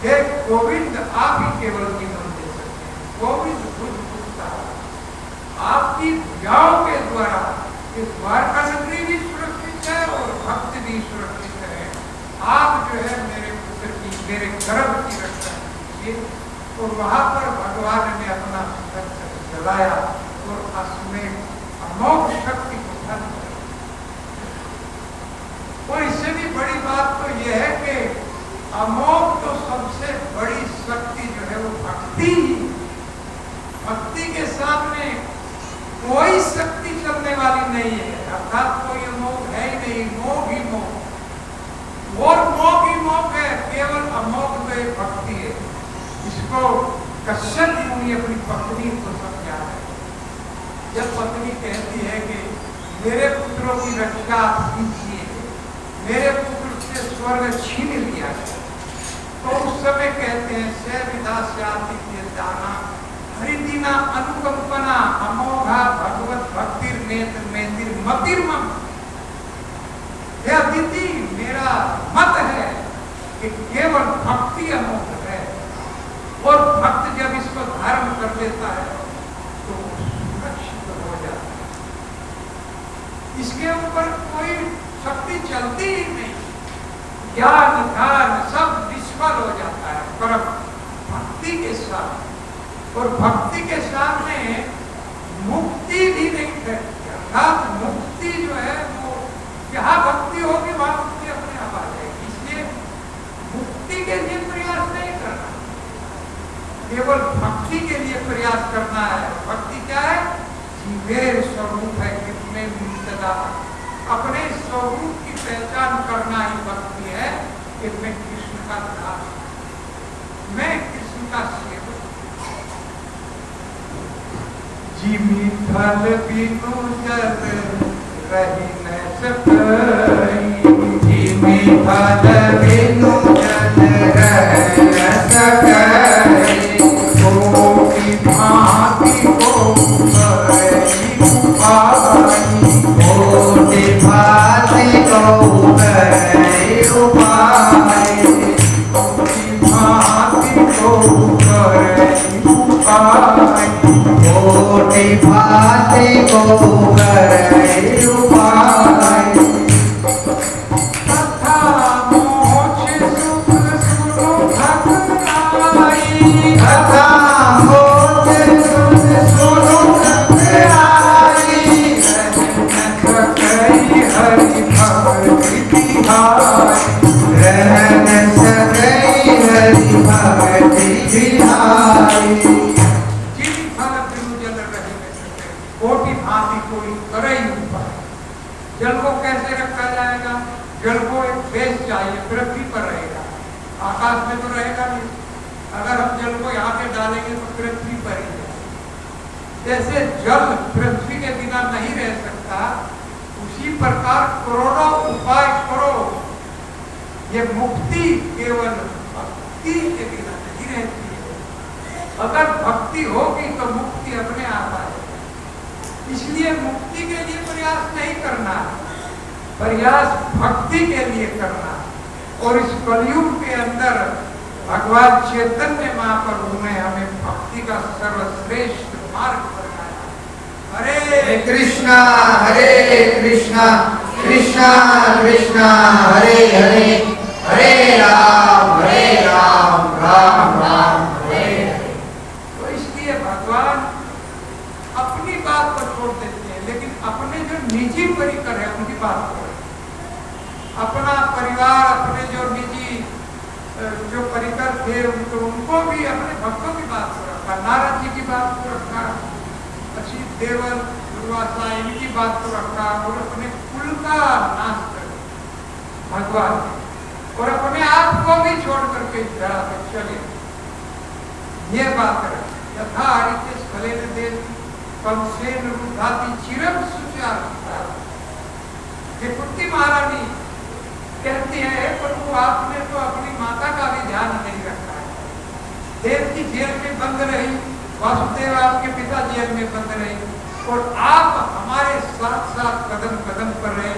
हे गोविंद आप ही केवल जीवन दे सकते हैं। गोविंद खुद पूछता आपकी भुजाओं के द्वारा इस द्वारका नगरी भी सुरक्षित है और भक्त भी सुरक्षित है। आप जो है मेरे पुत्र की, मेरे गर्भ की रक्षा कीजिए। और वहां पर भगवान ने अपना चलाया और उसमें अमोघ शक्ति को धन कर। और इससे भी बड़ी बात तो यह है कि अमोघ तो सबसे बड़ी शक्ति जो है वो भक्ति। भक्ति के सामने कोई शक्ति चलने वाली नहीं है, अर्थात कोई अमोघ है ही नहीं, मोह ही मोह और मोह ही मोह है, केवल अमोघ तो एक भक्ति है। इसको कश्यप मुनि अपनी पत्नी को समझा है। जब पत्नी कहती है कि मेरे पुत्रों की रक्षा कीजिए, मेरे पुत्र से स्वर्ग छीन लिया है, तो उस समय कहते हैं से विदास्याति दाना हरिदीना अनुकंपना अमोघा भगवत भक्तिर नेत्र मेतिर मतिर्मम। अदिति मेरा मत है कि केवल भक्ति अमोघ है और भक्त जब इसको धारण कर लेता है तो सुरक्षित हो जाता है। इसके ऊपर कोई शक्ति चलती ही नहीं, ज्ञान ध्यान सब निष्फल हो जाता है परम भक्ति के साथ। और भक्ति के सामने मुक्ति भी नहीं करती, अर्थात मुक्ति जो है वो जहाँ भक्ति होगी वहां मुक्ति अपने आप आ जाएगी। इसलिए मुक्ति के लिए प्रयास नहीं करना, केवल भक्ति के लिए प्रयास करना है। भक्ति क्या है? मेरे स्वरूप है कितने मुक्तदा, अपने स्वरूप की पहचान करना ही भक्ति है कि मैं कृष्ण का दास, मैं कृष्ण का सेवक। जिमी फल बिनु जल रही न सकई, जिमी फल बिनु जल रही न सकई, कोटि भांति को करई उपाय, कोटि भांति को करई उपाय, कोटि भांति को करई उपाय, कोटि भांति को करई उपाय। तथा मोक्ष सुख सुनो भक्त आई, तथा मोक्ष सुख सुनो भक्त आई, रहन सकई हरि भक्ति बिहारी, रहन सकई हरि भक्ति बिहारी। कोटि भांति कोई करे ही उपाय। जल को कैसे रखा जाएगा? जल को एक बेस चाहिए, पृथ्वी पर रहेगा, आकाश में तो रहेगा नहीं। अगर हम जल को यहाँ पे डालेंगे तो पृथ्वी पर ही रहेगा। जैसे जल पृथ्वी के बिना नहीं रह सकता, उसी प्रकार करोड़ों उपाय करो, ये मुक्ति केवल भक्ति के बिना नहीं रहती है। अगर भक्ति होगी तो मुक्ति अपने आप आएगी। इसलिए मुक्ति के लिए प्रयास नहीं करना, प्रयास भक्ति के लिए करना। और इस कलयुग के अंदर भगवान चैतन्य महाप्रभु ने हमें भक्ति का सर्वश्रेष्ठ मार्ग बताया। हरे कृष्णा कृष्णा कृष्णा हरे हरे, हरे राम राम राम हरे हरे। तो इसलिए भगवान अपनी बात पर छोड़ देते हैं, लेकिन अपने जो निजी परिकर है उनकी बात पर, अपना परिवार, अपने जो निजी जो परिकर थे उनको भी अपने भक्तों की बात को रखा, नारद जी की बात को रखा, अक्षित देवल, दुर्वासा इनकी बात को रखा, और अपने कुल का नाश कर भगवान, और अपने आप को भी छोड़ करके धरा पे चले। ये बात है यथा हरिते स्खले देव कंसेन रुद्धाति चिरम सुचार। ये कुंती महारानी कहती है, प्रभु आपने तो अपनी माता का भी ध्यान नहीं रखा है। देव की जेल में बंद रही, वासुदेव आपके पिता जेल में बंद रहे, और आप हमारे साथ साथ कदम कदम पर रहे।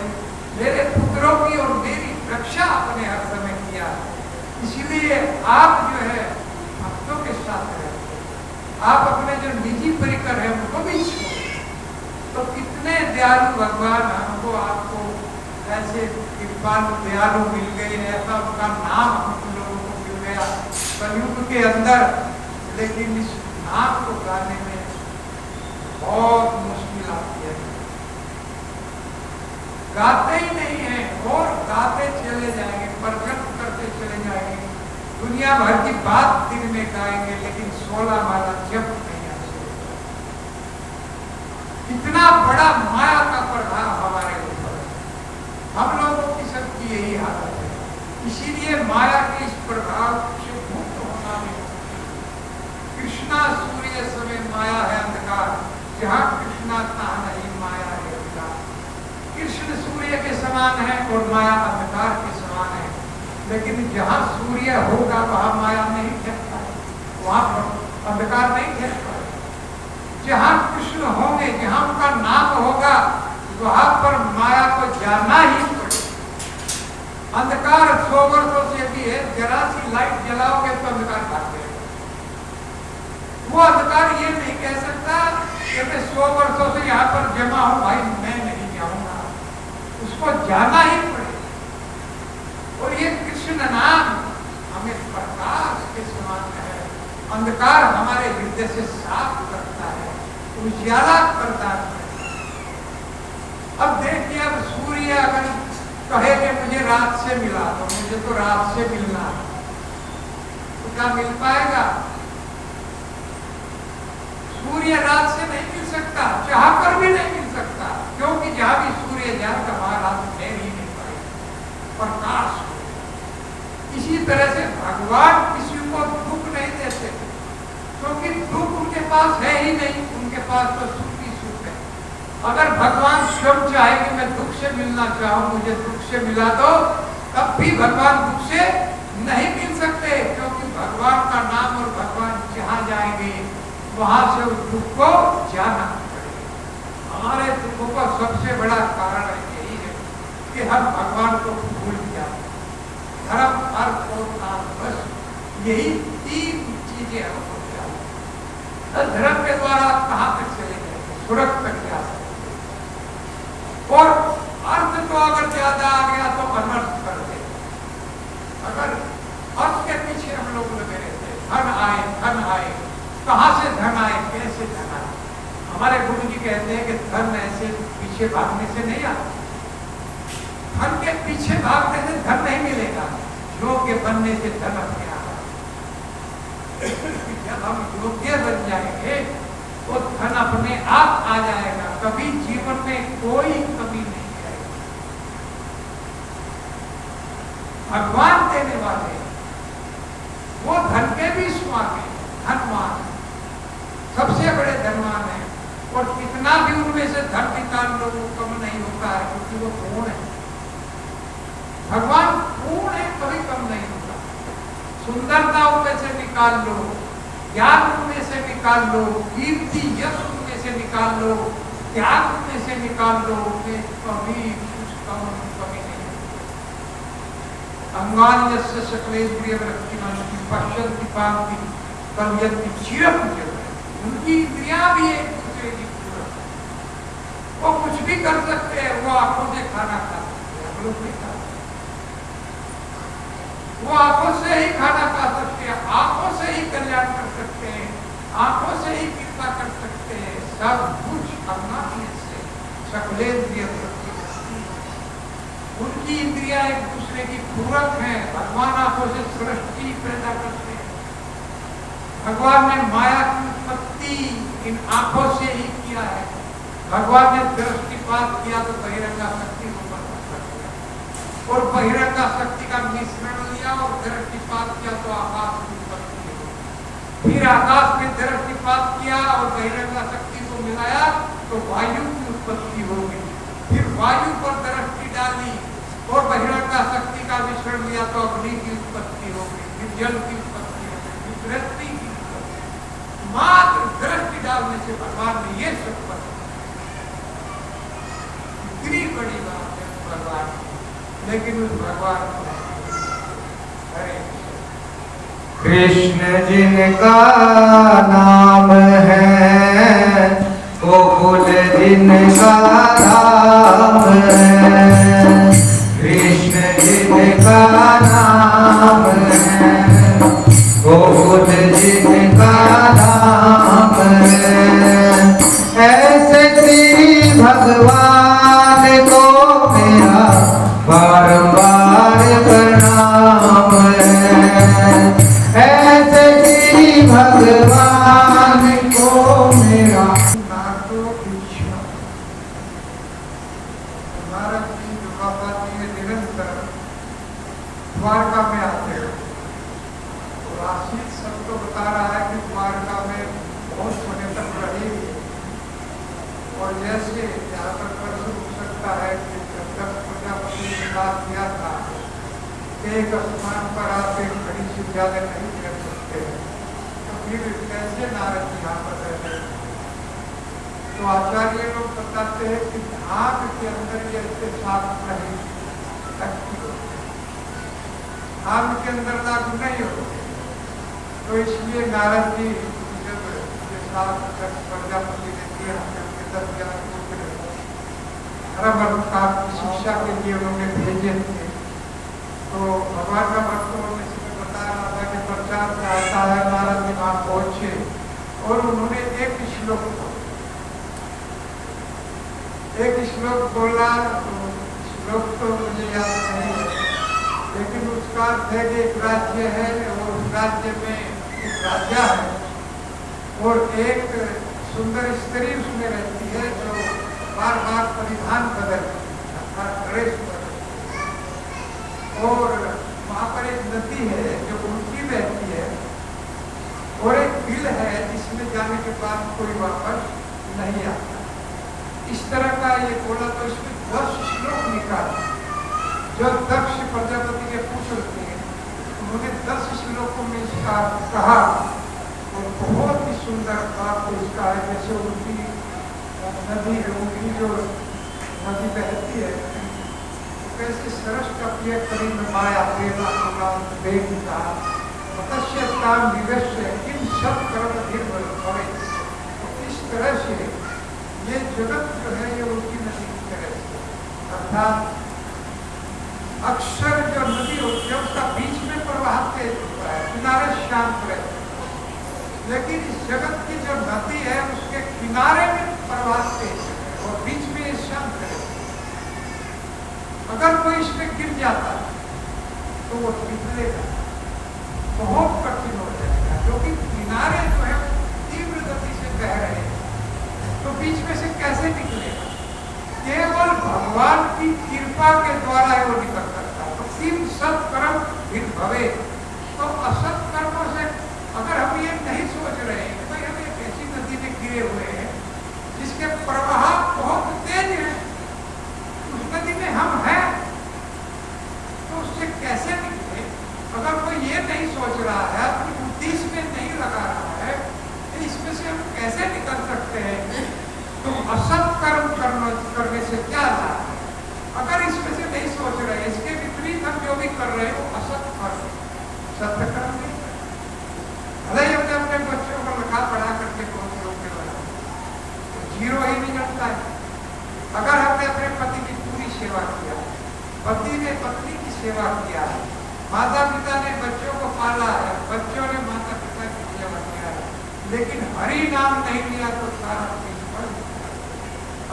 मेरे पुत्रों की और मेरी रक्षा आपने हर समय किया, इसीलिए आप जो है भक्तों के साथ रहते, आप अपने जो निजी परिकर है उनको भी छोड़े। तो कितने दयालु भगवान हमको आपको ऐसे कृपालु दयालु मिल गए, ऐसा उनका नाम हम लोगों को मिल गया कलयुग के अंदर। लेकिन इस नाम को गाने में बहुत मुश्किल आती है, गाते ही नहीं है, और गाते चले जाएंगे, प्रकट करते चले जाएंगे, दुनिया भर की बात दिन में गाएंगे, लेकिन 16 माला जप नहीं आ सकता। इतना बड़ा माया का प्रभाव हमारे ऊपर, हम लोगों की सबकी यही हालत है। इसीलिए माया के इस प्रभाव से मुक्त होना नहीं। कृष्णा सूर्य समय माया है अंधकार, जहाँ कृष्णा तहाँ नहीं माया है अंधकार। कृष्ण सूर्य के समान है और माया अंधकार के समान है, लेकिन जहाँ सूर्य होगा वहाँ माया नहीं ठहरता है, वहाँ पर अंधकार नहीं ठहरता है। जहाँ कृष्ण होंगे, जहाँ उनका नाम होगा, वहाँ पर माया को जाना ही पड़े। अंधकार 100 वर्षों से भी है, जरा सी लाइट जलाओगे तो अंधकार भाग जाएगा। वो अंधकार ये नहीं कह सकता कि मैं 100 वर्षों से यहाँ पर जमा हूं, भाई मैं नहीं जाऊंगा, उसको जाना ही पड़े। और ये कृष्ण नाम हमें प्रकाश के समान है, अंधकार हमारे हृदय से साफ करता है, उजाला करता है। अब देखिए, अब सूर्य अगर कहे कि मुझे रात से मिला, तो मुझे तो रात से मिलना है, तो क्या मिल पाएगा? सूर्य रात से नहीं मिल सकता, चाह कर भी नहीं मिल सकता, क्योंकि जहां भी सूर्य जाएगा वहां रात ठहर ही नहीं पाएगी, प्रकाश हो। इसी तरह से भगवान किसी को दुख नहीं देते, क्योंकि दुख उनके पास है ही नहीं, उनके पास तो सुख ही सुख है। अगर भगवान स्वयं चाहे कि मैं दुख से मिलना चाहूं, मुझे दुख से मिला दो, तब भी भगवान दुख से नहीं मिल सकते, क्योंकि भगवान का नाम और भगवान जहां जाएंगे वहां से उस दुख को जाना पड़ेगा। हमारे दुखों का सबसे बड़ा कारण यही है कि हम भगवान को भूल जाते। धर्म, अर्थ और काम, बस यही 3 चीजें हमको चाहिए। धर्म के द्वारा कहां तक चले जाएंगे? स्वर्ग तक जा सकते, और अर्थ तो अगर ज्यादा आ गया तो अनर्थ कर दे। अगर अर्थ के पीछे हम लोग लगे रहते, धन आए धन आए, कहां से धन आए, कैसे धन आए? हमारे गुरु जी कहते हैं कि धन ऐसे पीछे भागने से नहीं आता, धन के पीछे भागने से धन नहीं मिलेगा, योग्य बनने से धन अपने आता। जब हम योग्य बन जाएंगे तो धन अपने आप आ जाएगा, कभी जीवन में कोई कमी नहीं आएगी। भगवान देने वाले, वो धन के भी स्वामी, धनवान, सबसे बड़े धनवान है। और कितना भी उनमें से धन निकाल लो वो कम नहीं होता है, क्योंकि वो पूर्ण है। भगवान पूर्ण है, कभी कम नहीं होता। सुंदरता उनमें से निकाल लो, ज्ञान उनमें से निकाल लो, कीर्ति यश उनमें से निकाल लो, त्याग उनमें से निकाल लो, कि कभी कुछ कमी नहीं है। अंगान्यस्य सकलेन्द्रिय वृत्तिमन्ति पश्यन्ति पान्ति कल्यन्ति चिरं। उनकी इंद्रियां भी एक दूसरे की पूरक है। वो कुछ भी कर सकते हैं, वो आंखों से खाना खा सकते हैं, हम लोग नहीं खा सकते। वो आंखों से ही खाना खा सकते हैं, आंखों से ही कल्याण कर सकते हैं, आंखों से ही कृपा कर सकते हैं। सब कुछ अंगान्य से सकलेन्द्रिय वृत्ति। उनकी इंद्रियां एक दूसरे की पूरक हैं। भगवान आंखों से सृष्टि पैदा करते हैं। भगवान ने माया की उत्पत्ति इन आंखों से ही किया है। भगवान ने दृष्टिपात किया तो बहिरंगा शक्ति को प्रकट किया, और बहिरंगा शक्ति का मिश्रण लिया और दृष्टिपात किया तो आकाश की उत्पत्ति हो। फिर आकाश में दृष्टिपात किया और बहिरंगा शक्ति को मिलाया तो वायु की उत्पत्ति होगी। फिर वायु पर दृष्टि डाली और बहिरंगा शक्ति का मिश्रण लिया तो अग्नि की उत्पत्ति होगी। फिर जल की उत्पत्ति होगी, फिर पृथ्वी की। मात्र दृष्टि डालने से भगवान ने ये सब कर, इतनी बड़ी बात है भगवान, लेकिन उस भगवान को हरे कृष्ण जिनका नाम है गोकुल जिनका धाम है। कृष्ण जिनका नाम है गोकुल जिनका धाम है। ऐसे श्री भगवान को मेरा बारंबार प्रणाम है। ऐसे श्री भगवान को मेरा नारदो इच्छा। नारद जी जो बाबा जी ने निरंतर द्वारका में आते हैं, तो आशीष सबको बता रहा है कि द्वारका में बहुत समय तक रहे। और जैसे यहाँ पर प्रश्न हो सकता है कि जब प्रजापति ने बात किया था कि एक स्थान पर आप एक घड़ी से ज्यादा नहीं रह सकते हैं, तो फिर कैसे नारद जी यहाँ पर रहते हैं? तो आचार्य लोग बताते हैं कि आग के अंदर ये ऐसे साफ नहीं रखती हो, आग के अंदर लागू नहीं हो। तो इसलिए नारद जी जब ये साफ प्रजापति ने दिया काम की शिक्षा के लिए उन्होंने भेजे थे, तो भगवान का भक्तों ने बता रहा था कि प्रचार चाहता है। नारद जी वहां पहुंचे और उन्होंने एक श्लोक बोला। श्लोक तो मुझे याद नहीं है, लेकिन उसका अर्थ है कि एक राज्य है और उस राज्य में एक राजा है और एक सुंदर स्त्री उसमें रहती है जो बार बार परिधान बदलती है, अर्थात ड्रेस बदलती है। और वहाँ पर एक नदी है जो उल्टी बहती है और एक बिल है जिसमें जाने के बाद कोई वापस नहीं आता। इस तरह का ये बोला तो इसमें 10 श्लोक निकाले जो दक्ष प्रजापति के पुत्र थे। उन्होंने 10 श्लोकों में इसका कहा और बहुत ही सुंदर बात इसका है। जैसे उनकी नदी है, उनकी जो नदी बहती है, कैसे सरस का प्रिय करीब माया प्रेरणा का मत्स्य काम विवेश किन सब कर्म निर्भर पड़े। इस तरह से ये जगत जो है ये उनकी नदी की तरह से, अर्थात अक्सर जो नदी होती है उसका बीच में प्रवाह तेज होता है, किनारे शांत रहते हैं। लेकिन इस जगत की जो नदी है उसके किनारे में प्रवाह तेज है और बीच में ये शांत रहती है। अगर कोई इसमें गिर जाता है तो वो निकलेगा बहुत कठिन हो जाएगा, क्योंकि किनारे जो है तीव्र गति से बह रहे हैं, तो बीच में से कैसे निकलेगा? केवल भगवान की कृपा के द्वारा ही वो निकल सकता है। तो तीन सत्कर्म फिर भवे, तो असत कर्मों से अगर हम ये नहीं सोच रहे हैं कि भाई हम एक ऐसी नदी में गिरे हुए हैं किया, पति ने पत्नी की सेवा किया, माता पिता ने बच्चों को पाला है, बच्चों ने माता पिता की सेवा किया है, लेकिन हरि नाम नहीं लिया तो सारा निष्फल।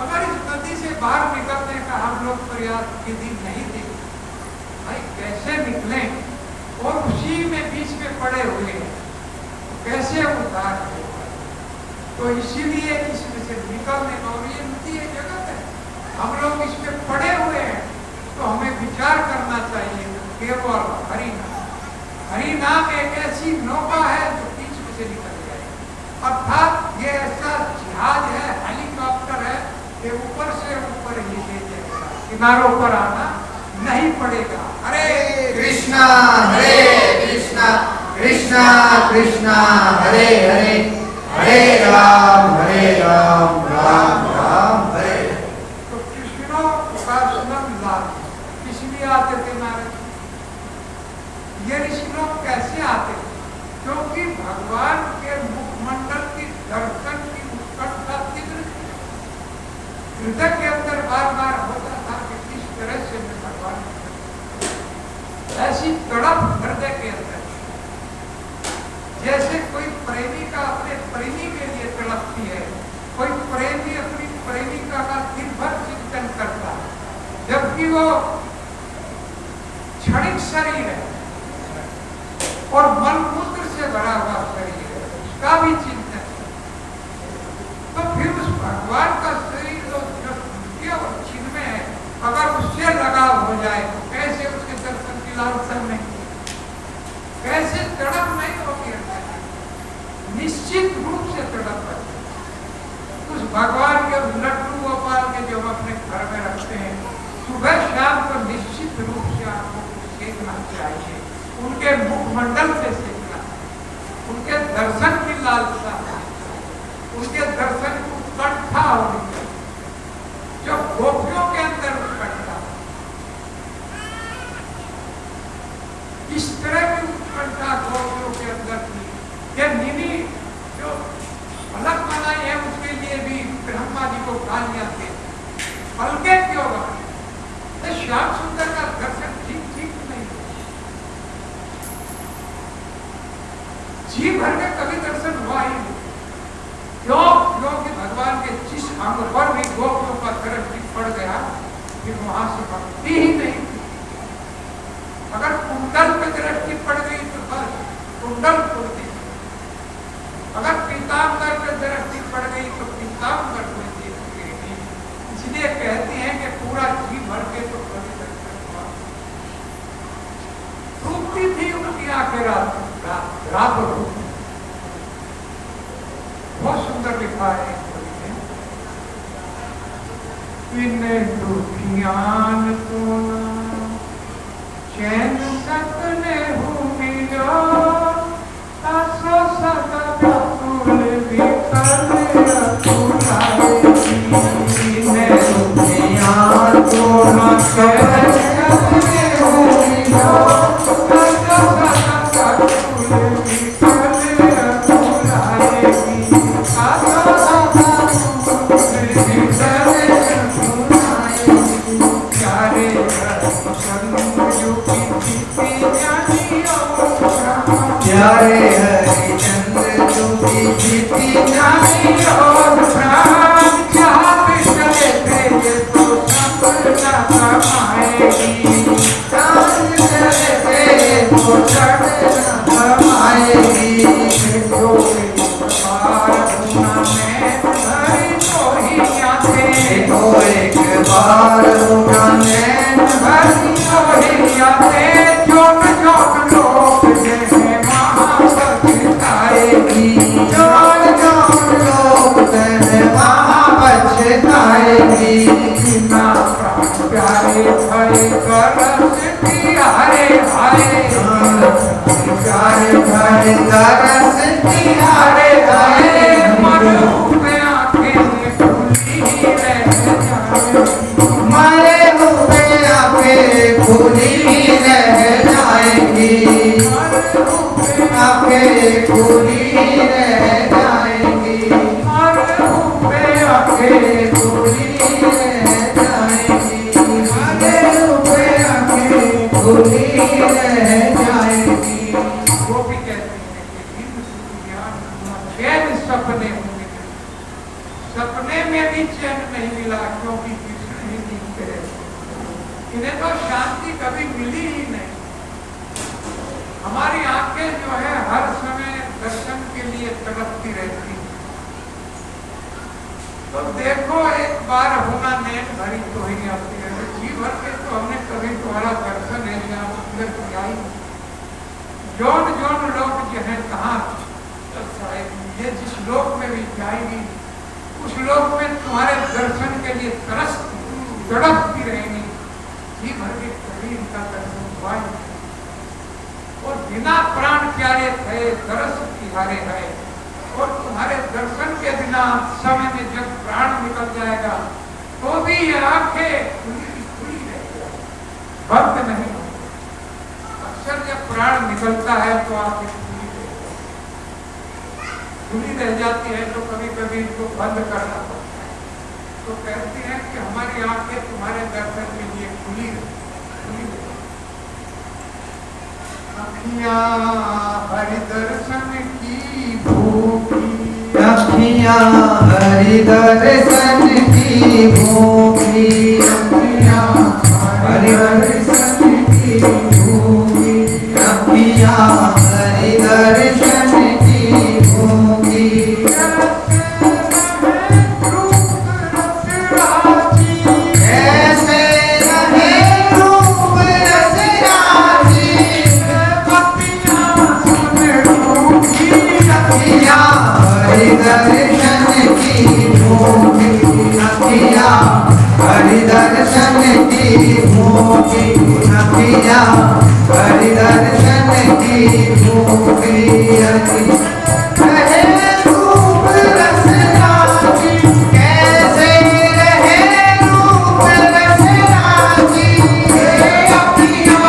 अगर इस नदी से बाहर निकलने का हम लोग प्रयास विधि नहीं देते, भाई कैसे निकले? और उसी में बीच में पड़े हुए हैं, कैसे उद्धार होगा? तो इसीलिए इसमें से निकलने का, और ये नदी है, जगत है, हम लोग इसमें पड़े हुए हैं, तो हमें विचार करना चाहिए केवल हरि नाम। हरि नाम एक ऐसी नौका है जो बीच में से निकल जाए, अर्थात ये ऐसा जहाज है, हेलीकॉप्टर है कि ऊपर से ऊपर ही ले जाएगा, किनारों पर आना नहीं पड़ेगा। हरे कृष्णा कृष्णा कृष्णा हरे हरे, हरे राम राम राम हरे। तो कृष्णो उपासनम लाभ इसलिए आते थे नारद। ये ऋषि लोग कैसे आते? क्योंकि भगवान के मुखमंडल की दर्शन की उत्कंठा तीव्र हृदय के अंदर बार बार होता था कि किस तरह से मैं भगवान, ऐसी तड़प हृदय के अंदर, जैसे कोई प्रेमिका अपने प्रेमी के लिए तड़पती है, कोई प्रेमी अपनी प्रेमिका का दिन भर चिंतन करता है, जबकि वो क्षणिक शरीर है और मलमूत्र से भरा हुआ शरीर है, उसका भी चिंतन। तो फिर उस भगवान का शरीर जो चिन्ह है, अगर उससे लगाव हो जाए तो कैसे उसके दर्शन की लालसा नहीं, कैसे तड़प नहीं होगी? निश्चित रूप से तड़प है उस भगवान के लड्डू गोपाल के जो हम अपने घर में रखते हैं, सुबह शाम को निश्चित रूप से आपको सीखना चाहिए, उनके मुखमंडल से सीखना, उनके दर्शन की लालसा, उनके दर्शन की उत्कंठा होनी चाहिए, जो गोपियों के अंदर उत्कंठा, इस तरह की उत्कंठा गोपियों के अंदर थी। ये निनी जो अलग बनाई है, उसके लिए भी ब्रह्मा जी को गालियां थे, हल्के क्यों बनाए? श्याम सुंदर का दर्शन ठीक नहीं, जी भर में कभी दर्शन हुआ ही नहीं। क्यों? क्योंकि भगवान के जिस अंग पर भी गोपियों का दृष्टि पड़ गया, फिर वहां से भक्ति ही नहीं थी। अगर कुंडल पे दृष्टि पड़ गई तो बस कुंडल टूटती, अगर पीताम्बर पे दृष्टि पड़ गई तो पीताम्बर टूटती। इसलिए कहते हैं कि पूरा जी भर के तो कभी दर्शन हुआ, टूटती थी उनकी आंखें रात बहुत सुंदर लिखा है इन दुखियान तो चैन सकने हूँ मिलो, आसो सदा व्याकुल विकल अकुलाएगी। इन दुखियान तो चैन सकने हूँ मिलो, आसो सदा व्याकुल विकल अकुलाएगी। आसो सदा प्यारे हरिचंद्र तुझी जीती जानी और प्राण, चाहत चले थे तो सब न कमाएगी, चाहत चले थे तो सब न कमाएगी। जो एक बार उठाने भरी तो आते, जोन जोन लोग जैसे महापछताएगी, जोन जोन लोग जैसे महापछताएगी। बिना प्राण प्यारे भय करसती हरे हाय, प्यारे भय करसती हरे हाय। मरूप आंखें खुली रह जाए, मरे हुए आंखें खुली रह जाएंगी, आंखें खुली रह जाएंगी, मरे हुए आंखें खुली रह जाएंगी। हरे खुली रह जाएगी। वो भी कहती है कि इन ज्ञान चैन सपने होंगे, सपने में भी चैन नहीं मिला क्योंकि कृष्ण ही दिखते रहते। इन्हें तो शांति कभी मिली ही नहीं। हमारी आंखें जो है हर समय दर्शन के लिए तड़पती रहती है। तो देखो एक बार होना नैन भरी तो ही आती है, जी भर के तो हमने कभी तुम्हारा दर्शन है जहाँ सुंदर किया ही। जौन जौन लोग जो है कहाँ ये जिस लोक में भी जाएगी उस लोक में तुम्हारे दर्शन के लिए तरस तड़पती रहेंगी। जी भर के कभी इनका दर्शन हुआ ही और बिना प्राण प्यारे थे दरस तिहारे है। और तुम्हारे दर्शन के बिना समय में जब प्राण निकल जाएगा तो भी ये आंखें खुली रहेगी, बंद नहीं होगी। अक्सर जब प्राण निकलता है तो आंखें खुली रह जाती है, तो कभी कभी इनको बंद करना पड़ता है। तो कहती है कि हमारी आंखें तुम्हारे दर्शन के लिए खुली रहे। अखियां हरि दर्शन की भूखी, अखियां हरि दर्शन की भूखी, अखियां हरि दर्शन की भूखी, अखियां हरि दर्शन की भूखी। कैसे रहे रूप रस राजी, अखियां हरि दर्शन की भूखी, अखियां हरि दर्शन की भूखी, अखियां हरि दर्शन की भूखी। रहे रूप रस राजी, कैसे रहे रूप रस राजी, अखियां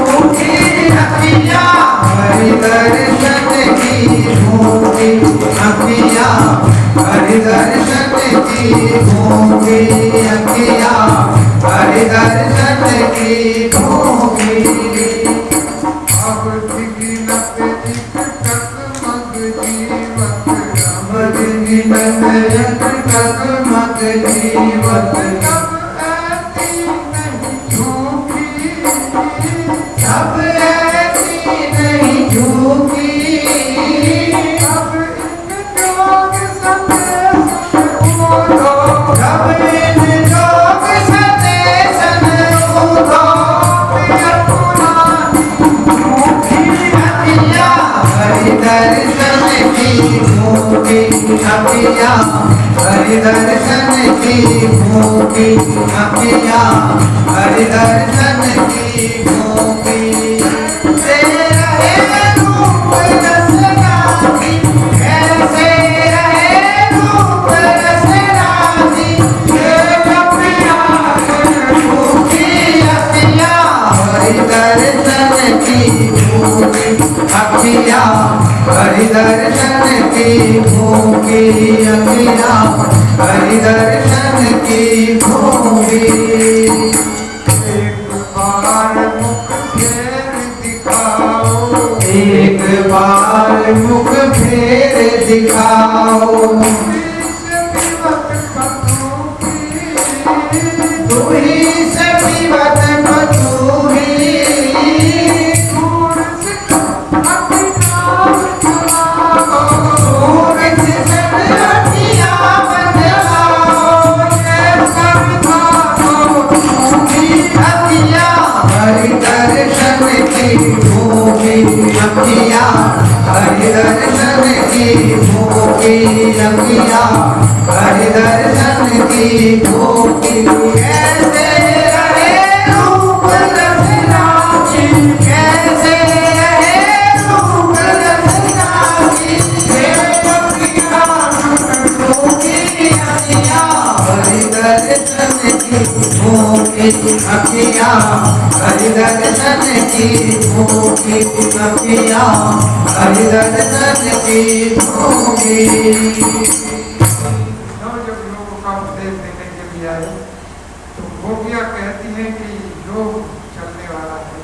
भूखी, अखियां हरि दर्शन की भूखी, अखियां हरि दर्शन की भूखी, अखियां हरि दर्शन की भूखी। अब दिगिनत टकमग जीवत, अब दिगिनत टकमग जीवत, तब ऐसी नहीं झूठी, अब ऐसी नहीं झूठी, अब इन जोग संदेश उठो, अब इन जोग संदेशन उठो। अखियां हरि दर्शन की भूखी, अखियां हरि दर्शन की भूखी, अखियां हरि दर्शन की भूखी। कैसे रहे रूप रस राजी, कैसे रहे रूप रस राजी, भूखी, अखियां हरि दर्शन की भूखी, अखियां हरि दर्शन की भूखी, अखियां हरि दर्शन की भूखी। एक बार मुख फेर दिखाओ, एक बार मुख फेर दिखाओ, तू ही सखीवत मधुरी, सूरज सन अखियां बंधाओ, अखियां हरि दर्शन की भूखी, अखियां हरि दर्शन की भूखी, अखियां हरि दर्शन की भूखी। कैसे रहे रूप रस राजी, कैसे रहे रूप रस राजी, भूखी, अखियां हरि दर्शन की भूखी, अखियां हरि दर्शन की भूखी, अखियां हरि दर्शन की भूखी। जब लोगों का उपदेश देने के लिए आए तो गोपियां कहती हैं कि जो चलने वाला है।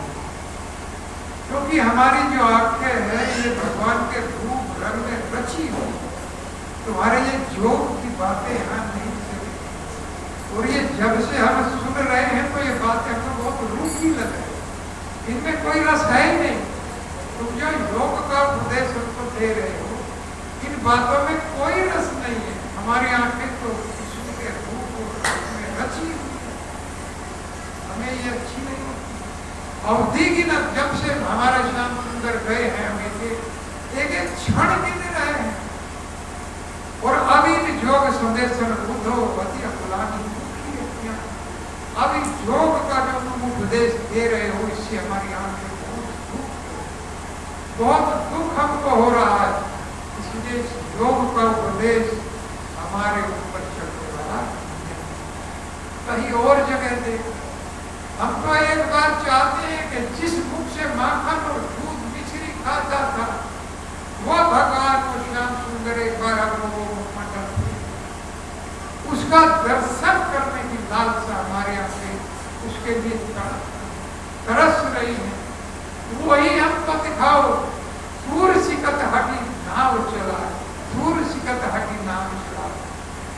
क्योंकि हमारी जो आंखें हैं ये भगवान के रूप रंग में रची हुई, तुम्हारे ये योग की बातें यहाँ नहीं चलेगी। और ये जब से हम सुन रहे हैं तो ये बातें हमको बहुत रूखी लग रही है, इनमें कोई रस है ही नहीं। तुम जो योग का उपदेश हमको दे रहे हो, इन बातों में कोई रस नहीं है। हमारी आंखें तो कृष्ण के रूप में रची हुई है, हमें ये अच्छी नहीं होती। अवधि की न जब से हमारे श्याम सुंदर गए हैं, हमें एक एक क्षण गिन रहे हैं। और अभी योग संदेश बुद्धो अति अकुलानी, अभी योग का जो तुम उपदेश दे रहे हो, इससे हमारी आंखें बहुत दुख हमको हो रहा है। इसलिए योग का उपदेश हमारे ऊपर चलने वाला नहीं, कहीं और जगह देखो। हम तो एक बार चाहते हैं कि जिस मुख से माखन और दूध मिश्री खाता था, वो भगवान को श्याम सुंदर एक बार हम लोगों को मंडल, उसका दर्शन करने की लालसा हमारे आंखें उसके लिए तरस रही है। वही हमको दिखाओ। सूर सिकत हटी नाव चला, सूर सिकत हटी नाव चला।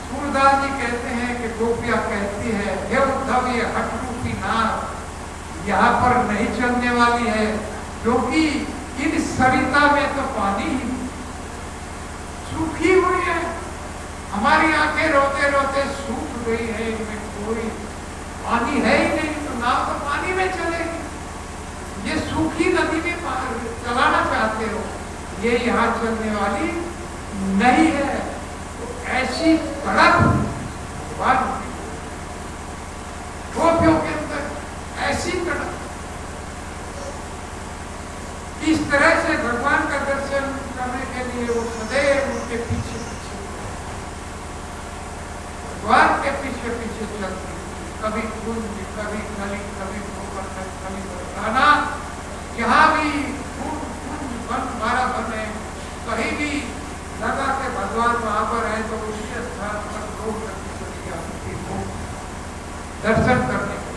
सूरदास जी कहते हैं कि गोपिया कहती है, हे उद्धव ये हट रूपी नाव यहाँ पर नहीं चलने वाली है, क्योंकि इन सरिता में तो पानी ही सूखी हुई है। हमारी आंखें रोते रोते सूख गई है, इनमें कोई पानी है ही नहीं, तो नाव तो पानी में चलेगी। ये सूखी नदी में चलाना चाहते हो, ये यहाँ चलने वाली नहीं है। तो ऐसी तड़प भगवान गोपियों के अंदर, ऐसी तड़प, इस तरह से भगवान का दर्शन करने के लिए वो सदैव उनके पीछे पीछे, भगवान के पीछे पीछे चलती, कभी कुंज, कभी कली, कभी गोवर्धन, कभी बरसाना, जहाँ भी कुंज वन बारा बने, कहीं भी लगा के भगवान वहां पर है, तो उसी स्थान पर लोग करके चली जाती हो दर्शन करने के।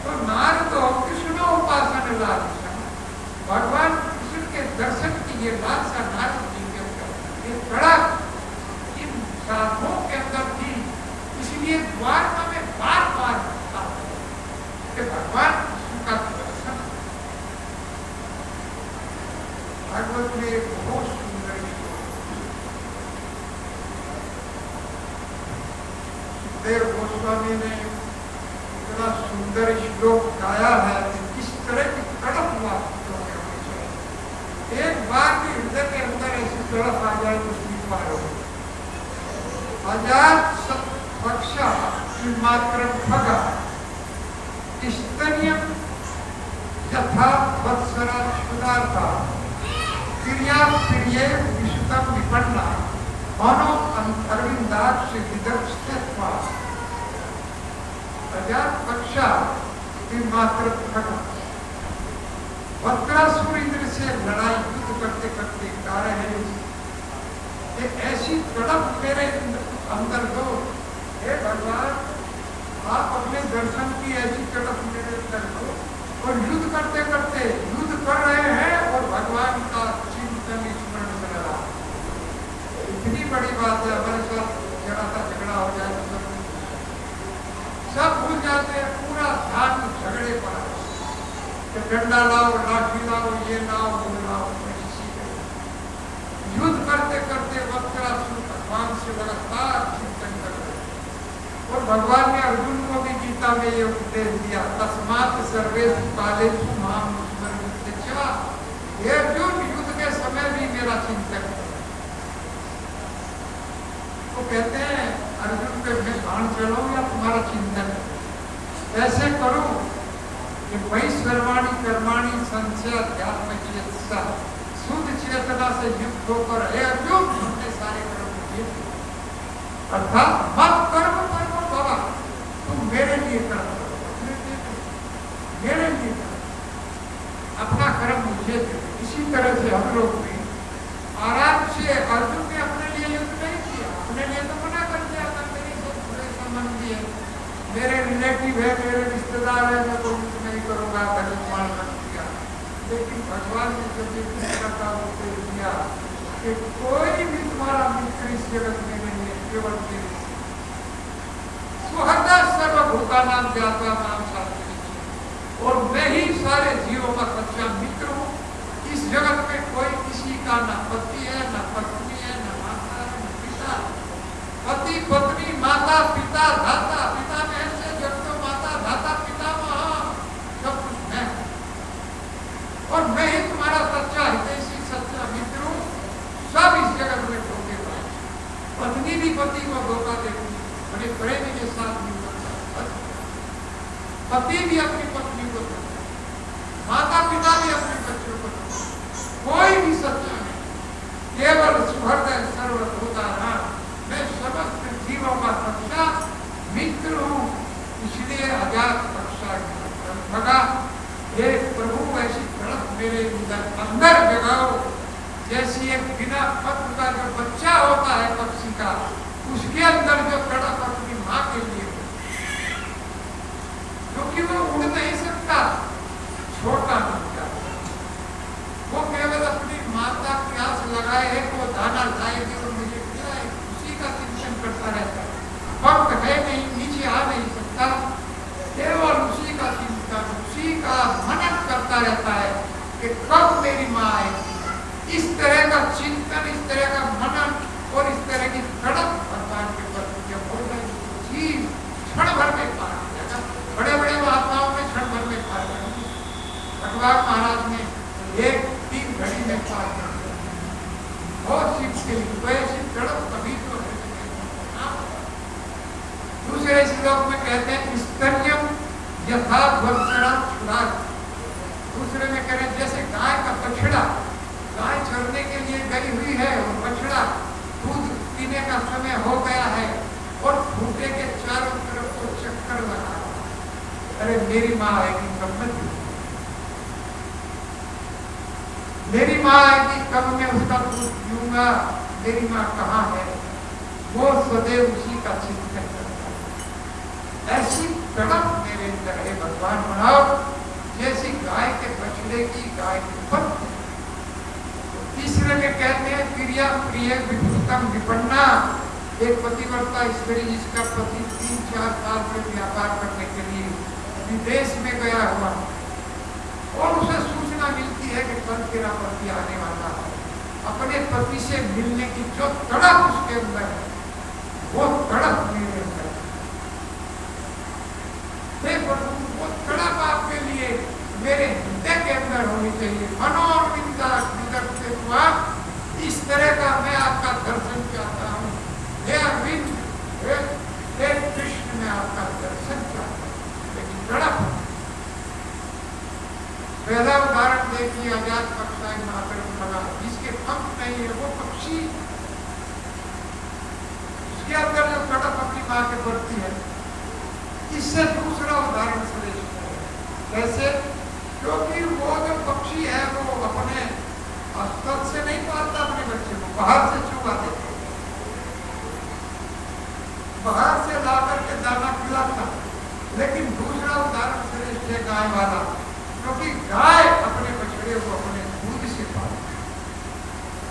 तो नारद कृष्ण उपासन लालसा, भगवान कृष्ण के दर्शन की ये लालसा नारद जी के अंदर, ये तड़प इन साधुओं के अंदर थी। इसलिए द्वारका में बार बार कि भगवान कृष्ण का दर्शन। भागवत में एक बहुत सुंदर सुखदेव गोस्वामी ने इतना सुंदर श्लोक गाया है कि किस तरह की तड़प हुआ। एक बार भी हृदय के अंदर ऐसी तड़प आ जाए तो ठीक पार हो। अजात पक्षा मात्र भगा स्तनियम यथा वत्सरा सुदार्था क्रिया प्रिय विशुद्धम विपन्ना मनो अरविंदाक्ष विदर्शत्वा। अजात पक्षा मात्र भगा, वक्रासुर इंद्र से लड़ाई युद्ध करते करते गा रहे हैं, एक ऐसी तड़प मेरे अंदर दो। हे भगवान, आप अपने दर्शन की ऐसी तड़प मेरे अंदर दो। और युद्ध करते करते युद्ध कर रहे हैं और भगवान का चिंतन स्मरण कर रहा है। इतनी बड़ी बात है, हमारे साथ जरा सा झगड़ा हो जाए तो सब भूल जाते हैं, पूरा ध्यान झगड़े पर, डंडा लाओ, लाठी लाओ, ये लाओ, वो लाओ। युद्ध करते करते वक्रासुर भगवान से लगातार चिंतन कर रहे। और भगवान ने अर्जुन को भी गीता में ये उपदेश दिया, तस्मात् सर्वेषु कालेषु मां स्मरन्त्य। हे अर्जुन, युद्ध के समय भी मेरा चिंतन करो। तो कहते हैं अर्जुन पे मैं बाण चलाऊं या तुम्हारा चिंतन ऐसे करो कि वही सर्वाणी कर्माणी संशय अध्यात्म चेतसा, शुद्ध चेतना से युक्त होकर हे अर्जुन अपने सारे कर्म किए, अर्थात मत कर्म कर्म बाबा, तुम मेरे लिए कर्म करो, अपने लिए मेरे लिए करो, अपना कर्म मुझे दे। इसी तरह से हम लोग भी आराम से, अर्जुन ने अपने लिए युद्ध नहीं किया, अपने लिए तो मना कर दिया था, मेरे से बुरे संबंधी है, मेरे रिलेटिव है, मेरे रिश्तेदार है, मैं कोई युद्ध नहीं करूँ, भगवान ने जब ये कृष्ण का उपदेश दिया कि कोई भी तुम्हारा मित्र इस जगत में नहीं है, केवल तेरे सुहृदा सर्वभूता नाम जाता नाम शास्त्री, और मैं ही सारे जीवों का सच्चा मित्र हूँ। इस जगत में कोई किसी का न पति है, न पत्नी है, न माता है, न पिता। पति पत्नी माता पिता धाता, पिता में से जब तो माता धाता पिता महा सब कुछ मैं, और मैं ही तुम्हारा सच्चा हितैषी सच्चा मित्र हूँ। सब इस जगत में धोखेबाज, पत्नी भी पति को धोखा देती, बड़े प्रेम के साथ नहीं करता, पति भी अपनी पत्नी को धोखा, माता पिता भी अपने बच्चों को धोखा, कोई भी सच्चा नहीं, केवल सुहृदय सर्वभूता नाम, मैं समस्त जीवों का सच्चा मित्र हूँ। इसलिए अजात रक्षा भगा, हे प्रभु ऐसी तड़प मेरे अंदर जगाओ, जैसी एक बिना पत्र का जो बच्चा होता है पक्षी का, उसके अंदर जो तड़प अपनी माँ के लिए, क्योंकि वो उड़ नहीं सकता, छोटा बच्चा, वो केवल अपनी माता प्यास लगाए है, वो दाना लाएगी और मुझे खिलाए, उसी का चिंतन करता रहता है। पंख है नहीं, नीचे आ नहीं सकता, केवल उसी का चिंतन, उसी का मनन करता रहता है कि कब मेरी माँ आएगी। इस तरह का चिंतन, इस तरह का मनन और इस तरह की तड़प भगवान के प्रति जब हो जाएगी, जीव क्षण भर में पा जाएगा। बड़े बड़े महात्माओं में क्षण भर में पा जाएंगे, भगवान महाराज ने एक 3 घड़ी में पा दिया, बहुत सी वैसी तड़प कभी तो है। दूसरे श्लोक में कहते हैं स्तन्यम यथा वत्सरा छुड़ा, दूसरे में कह रहे हैं जैसे गाय का बछड़ा, गाय चरने के लिए गई हुई है और बछड़ा दूध पीने का समय हो गया है और खूंटे के चारों तरफ को चक्कर लगा रहा है, अरे मेरी माँ आएगी कब मैं, मेरी माँ आएगी कब मैं उसका दूध पीऊंगा, मेरी माँ कहाँ है, वो सदैव उसी का चिंतन करता है। ऐसी तड़प मेरे अंदर है भगवान बनाओ, जैसी गाय के बछड़े की, गाय के पत्नी। तीसरे में कहते हैं प्रिया प्रिय विपुलतम विपन्ना, एक पतिव्रता स्त्री जिसका पति 3-4 साल से व्यापार करने के लिए विदेश में गया हुआ और उसे सूचना मिलती है कि कल तेरा पति आने वाला है, अपने पति से मिलने की जो तड़प उसके अंदर है, वो तड़प मेरे अंदर है। वो तड़प आपके लिए मेरे हृदय के अंदर होनी चाहिए। मनोरविंदा निदर्शे हुआ, इस तरह का मैं आपका दर्शन चाहता हूँ, हे अरविंद, हे कृष्ण, मैं आपका दर्शन चाहता हूँ, लेकिन तड़प। पहला उदाहरण देखिए, आजाद पक्षी मातर भगा, जिसके पंख नहीं है वो पक्षी, उसके अंदर जो तड़प अपनी माँ के बढ़ती है। इससे दूसरा उदाहरण श्रेष्ठ है, कैसे? क्योंकि वो जो पक्षी है वो अपने अस्तर से नहीं पालता अपने बच्चे को, बाहर से चुगा देता, बाहर से ला करके दाना खिलाता। लेकिन दूसरा उदाहरण श्रेष्ठ है गाय वाला, क्योंकि गाय अपने बछड़े को अपने दूध से पालती,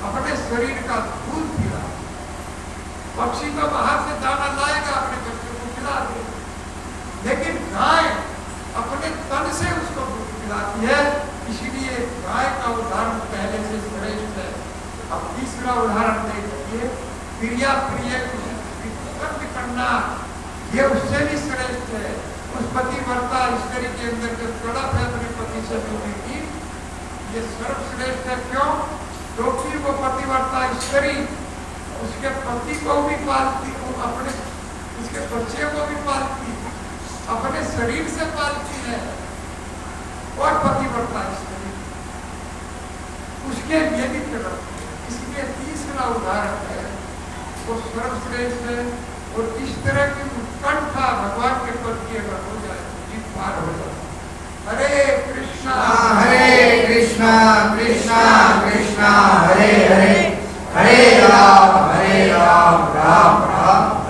अपने शरीर का दूध पिला। पक्षी तो बाहर से दाना लाएगा, अपने बच्चे को खिला देगा, लेकिन गाय अपने तन से उसको दूध पिलाती है। इसीलिए गाय का उदाहरण पहले से श्रेष्ठ है। अब तीसरा उदाहरण देखिए, प्रिया प्रिय करना, ये उससे भी श्रेष्ठ है। उस पतिव्रता स्त्री के अंदर जो तड़प है अपने पति से मिलने की, ये सर्वश्रेष्ठ है। क्यों? क्योंकि वो पतिव्रता स्त्री उसके पति को भी पालती, अपने उसके बच्चे को भी पालती, अपने शरीर से पालती है, और पतिव्रता स्त्री उसके लिए भी तड़पती है। इसलिए तीसरा उदाहरण है वो सर्वश्रेष्ठ है। और इस तरह की उत्कंठा भगवान के प्रति अगर हो जाए तो जीत पार हो जाए। हरे कृष्णा कृष्णा कृष्णा हरे हरे, हरे राम राम राम